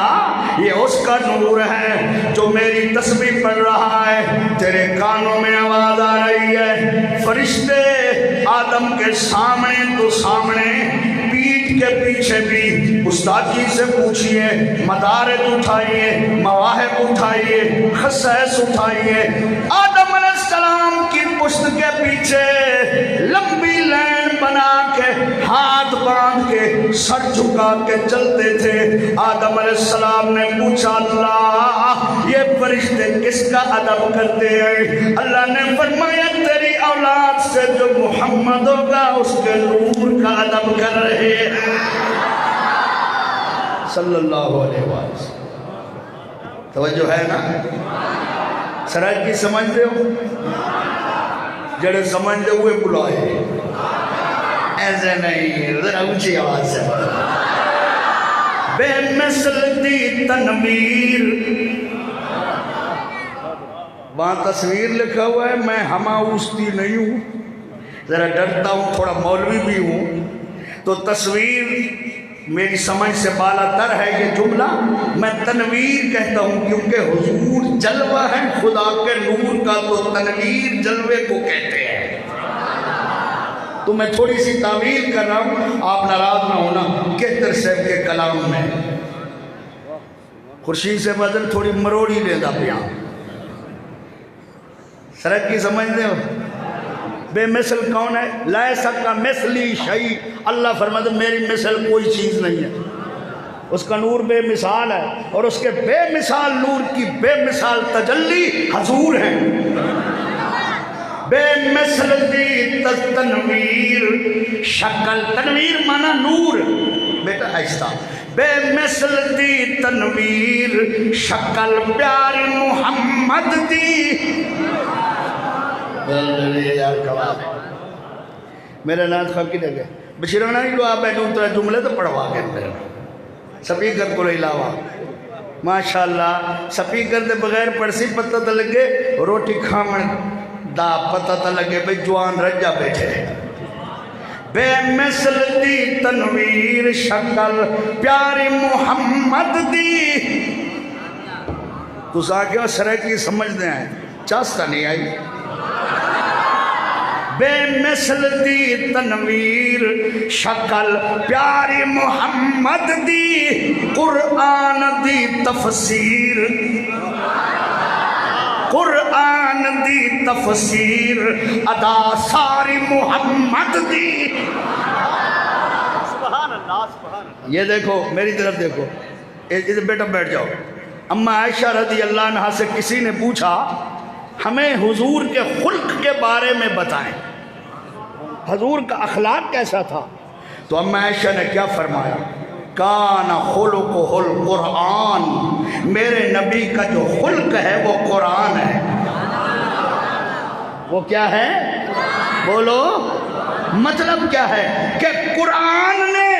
یہ اس کا نور ہے، جو میری تسبیح پڑھ رہا ہے تیرے کانوں میں آواز آ رہی ہے، فرشتے آدم کے سامنے تو سامنے پیٹھ کے پیچھے بھی استاذی سے پوچھئے، مدارج اٹھائیے، مواہب اٹھائیے، خصائص اٹھائیے، آدم علیہ السلام کی پشت کے پیچھے لمبی لائن بنا کے ہاتھ باندھ کے سر جھکا کے چلتے تھے، آدم علیہ السلام نے پوچھا اللہ یہ فرشتے کس کا ادب کرتے ہیں؟ اللہ نے فرمایا تیری اولاد سے جو محمد ہوگا اس کے نور کا ادب کر رہے ہیں، صلی اللہ علیہ وسلم، توجہ ہے نا؟ سراج کی سمجھتے ہو؟ جڑے سمجھتے ہوئے بلائے، ایسے نہیں، ذرا اونچی آواز سے بے مثل دی تنویر، وہاں تصویر لکھا ہوا ہے، میں ہمہ اوستی نہیں ہوں، ذرا ڈرتا ہوں، تھوڑا مولوی بھی ہوں، تو تصویر میری سمجھ سے بالا تر ہے یہ جملہ، میں تنویر کہتا ہوں کیونکہ حضور جلوہ ہے خدا کے نور کا، تو تنویر جلوے کو کہتے ہیں، تو میں تھوڑی سی تعویل کر رہا ہوں، آپ ناراض نہ ہونا، کہتر صاحب کے کلام میں خورشید سے بدل تھوڑی مروڑی لیندہ پیا، سرک کی سمجھتے ہو؟ بے مثل کون ہے؟ لیس کا مثلی شیء، اللہ فرماتا میری مثل کوئی چیز نہیں ہے۔ اس کا نور بے مثال ہے، اور اس کے بے مثال نور کی بے مثال تجلی حضور ہے۔ بے مثل دی تنویر شکل، تنویر مانا نور، بیٹا ایسا، بے مثل دی تنویر شکل پیاری محمد دی۔ میرے نات خواب کی لگے بشیرانہ ہی لو آپ بیٹھو ترہ جملے تو پڑھوا کے اندر سپیکر کو علاوہ ماشاءاللہ سپیکر دے بغیر پڑسی پتہ تا لگے روٹی کھامن دا پتہ تا لگے بھئی جوان رجا بیٹھے۔ بے مثل دی تنویر شکل پیاری محمد دی۔ تو ساکیوں سرے کی سمجھ دیں ہیں چاستہ نہیں آئی۔ بے مثل دی تنویر شکل پیاری محمد دی، قرآن دی تفسیر، قرآن دی تفسیر ادا ساری محمد دی۔ سبحان اللہ سبحان اللہ۔ یہ دیکھو میری طرف دیکھو، ادھر بیٹا بیٹھ جاؤ۔ اما عائشہ رضی اللہ عنہ سے کسی نے پوچھا ہمیں حضور کے خلق کے بارے میں بتائیں، حضور کا اخلاق کیسا تھا؟ تو اما عائشہ نے کیا فرمایا؟ کان خلقہ القرآن، میرے نبی کا جو خلق ہے وہ قرآن ہے۔ وہ کیا ہے؟ بولو مطلب کیا ہے؟ کہ قرآن نے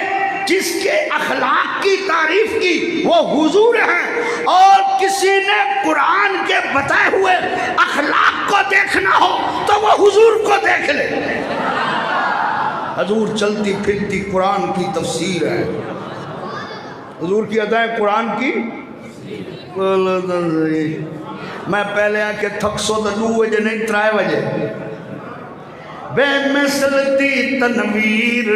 جس کے اخلاق کی تعریف کی وہ حضور ہیں، اور کسی نے قرآن کے بتائے ہوئے اخلاق کو دیکھنا ہو تو وہ حضور کو دیکھ لے۔ حضور چلتی پھرتی قرآن کی تفسیر ہے، حضور کی ادائیں قرآن کی۔ میں پہلے آ کے تھک سو تو 2 بجے نہیں 3 بجے۔ بے مثل دی تنویر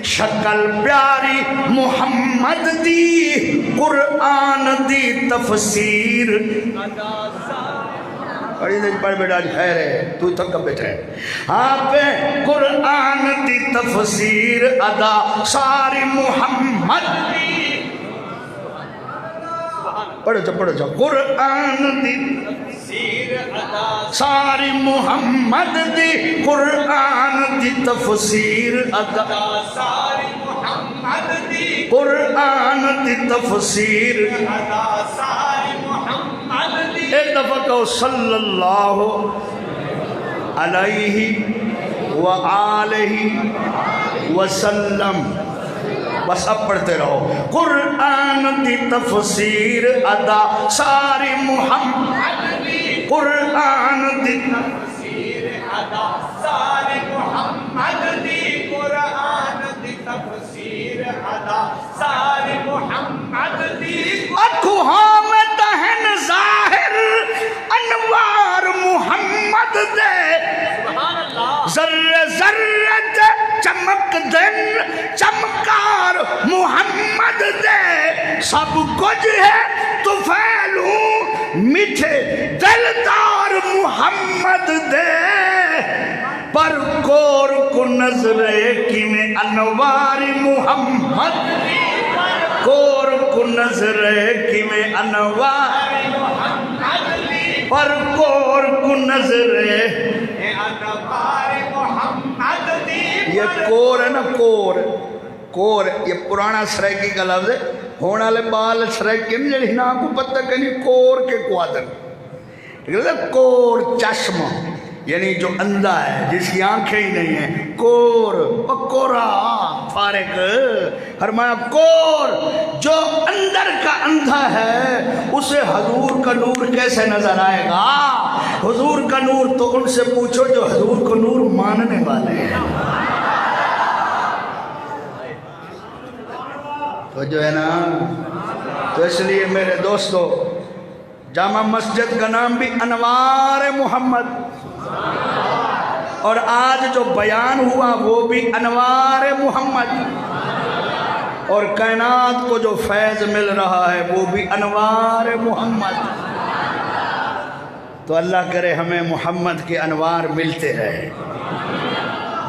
شکل پیاری محمد دی، قرآن دی تفسیر۔ پڑھی دے پڑھ بیٹا آج خیر ہے، تو تھک بیٹھا ہے۔ آپ قرآن دی تفسیر ادا ساری محمد دی۔ پڑھو جا پڑھو جا، قرآن دی ساری محمد دی، قرآن دی تفسیر ادا ساری محمد دی، قرآن دی تفسیر ادا ساری محمد دی۔ ایک دفعہ کہو صلی اللہ علیہ وآلہ وسلم، بس اب پڑھتے رہو۔ قرآن دی تفسیر ادا ساری محمد دی، قرآن دی تفسیر ادا ساری محمد دی، قرآن دی تفسیر ادا ساری محمد دی۔ اکھوہاں میں دہن ظاہر انوار محمد دے، ذرے ذرے چمک دن چمکار محمد دے، سب کچھ ہے تو پھیلوں میٹھے دلدار محمد دے، پر کور کو نظرے کی میں انوار محمد، کور کو نظرے کی میں انوار محمد، پر کور کو نظرے انوار محمد دی۔ یہ کور ہے نا، کور کور یہ پرانا سرائکی کا لفظ ہے، ہونے والے بال سرائکی نہیں جڑی نا کو پتہ کنی کور کے کوادر، کور چشم یعنی جو اندھا ہے جس کی آنکھیں ہی نہیں ہیں، کور کورا فارق، فرمایا کور جو اندر کا اندھا ہے اسے حضور کا نور کیسے نظر آئے گا؟ حضور کا نور تو ان سے پوچھو جو حضور کو نور ماننے والے ہیں۔ تو جو ہے نا، تو اس لیے میرے دوستو جامع مسجد کا نام بھی انوار محمد، اور آج جو بیان ہوا وہ بھی انوار محمد، اور کائنات کو جو فیض مل رہا ہے وہ بھی انوار محمد۔ تو اللہ کرے ہمیں محمد کے انوار ملتے رہے۔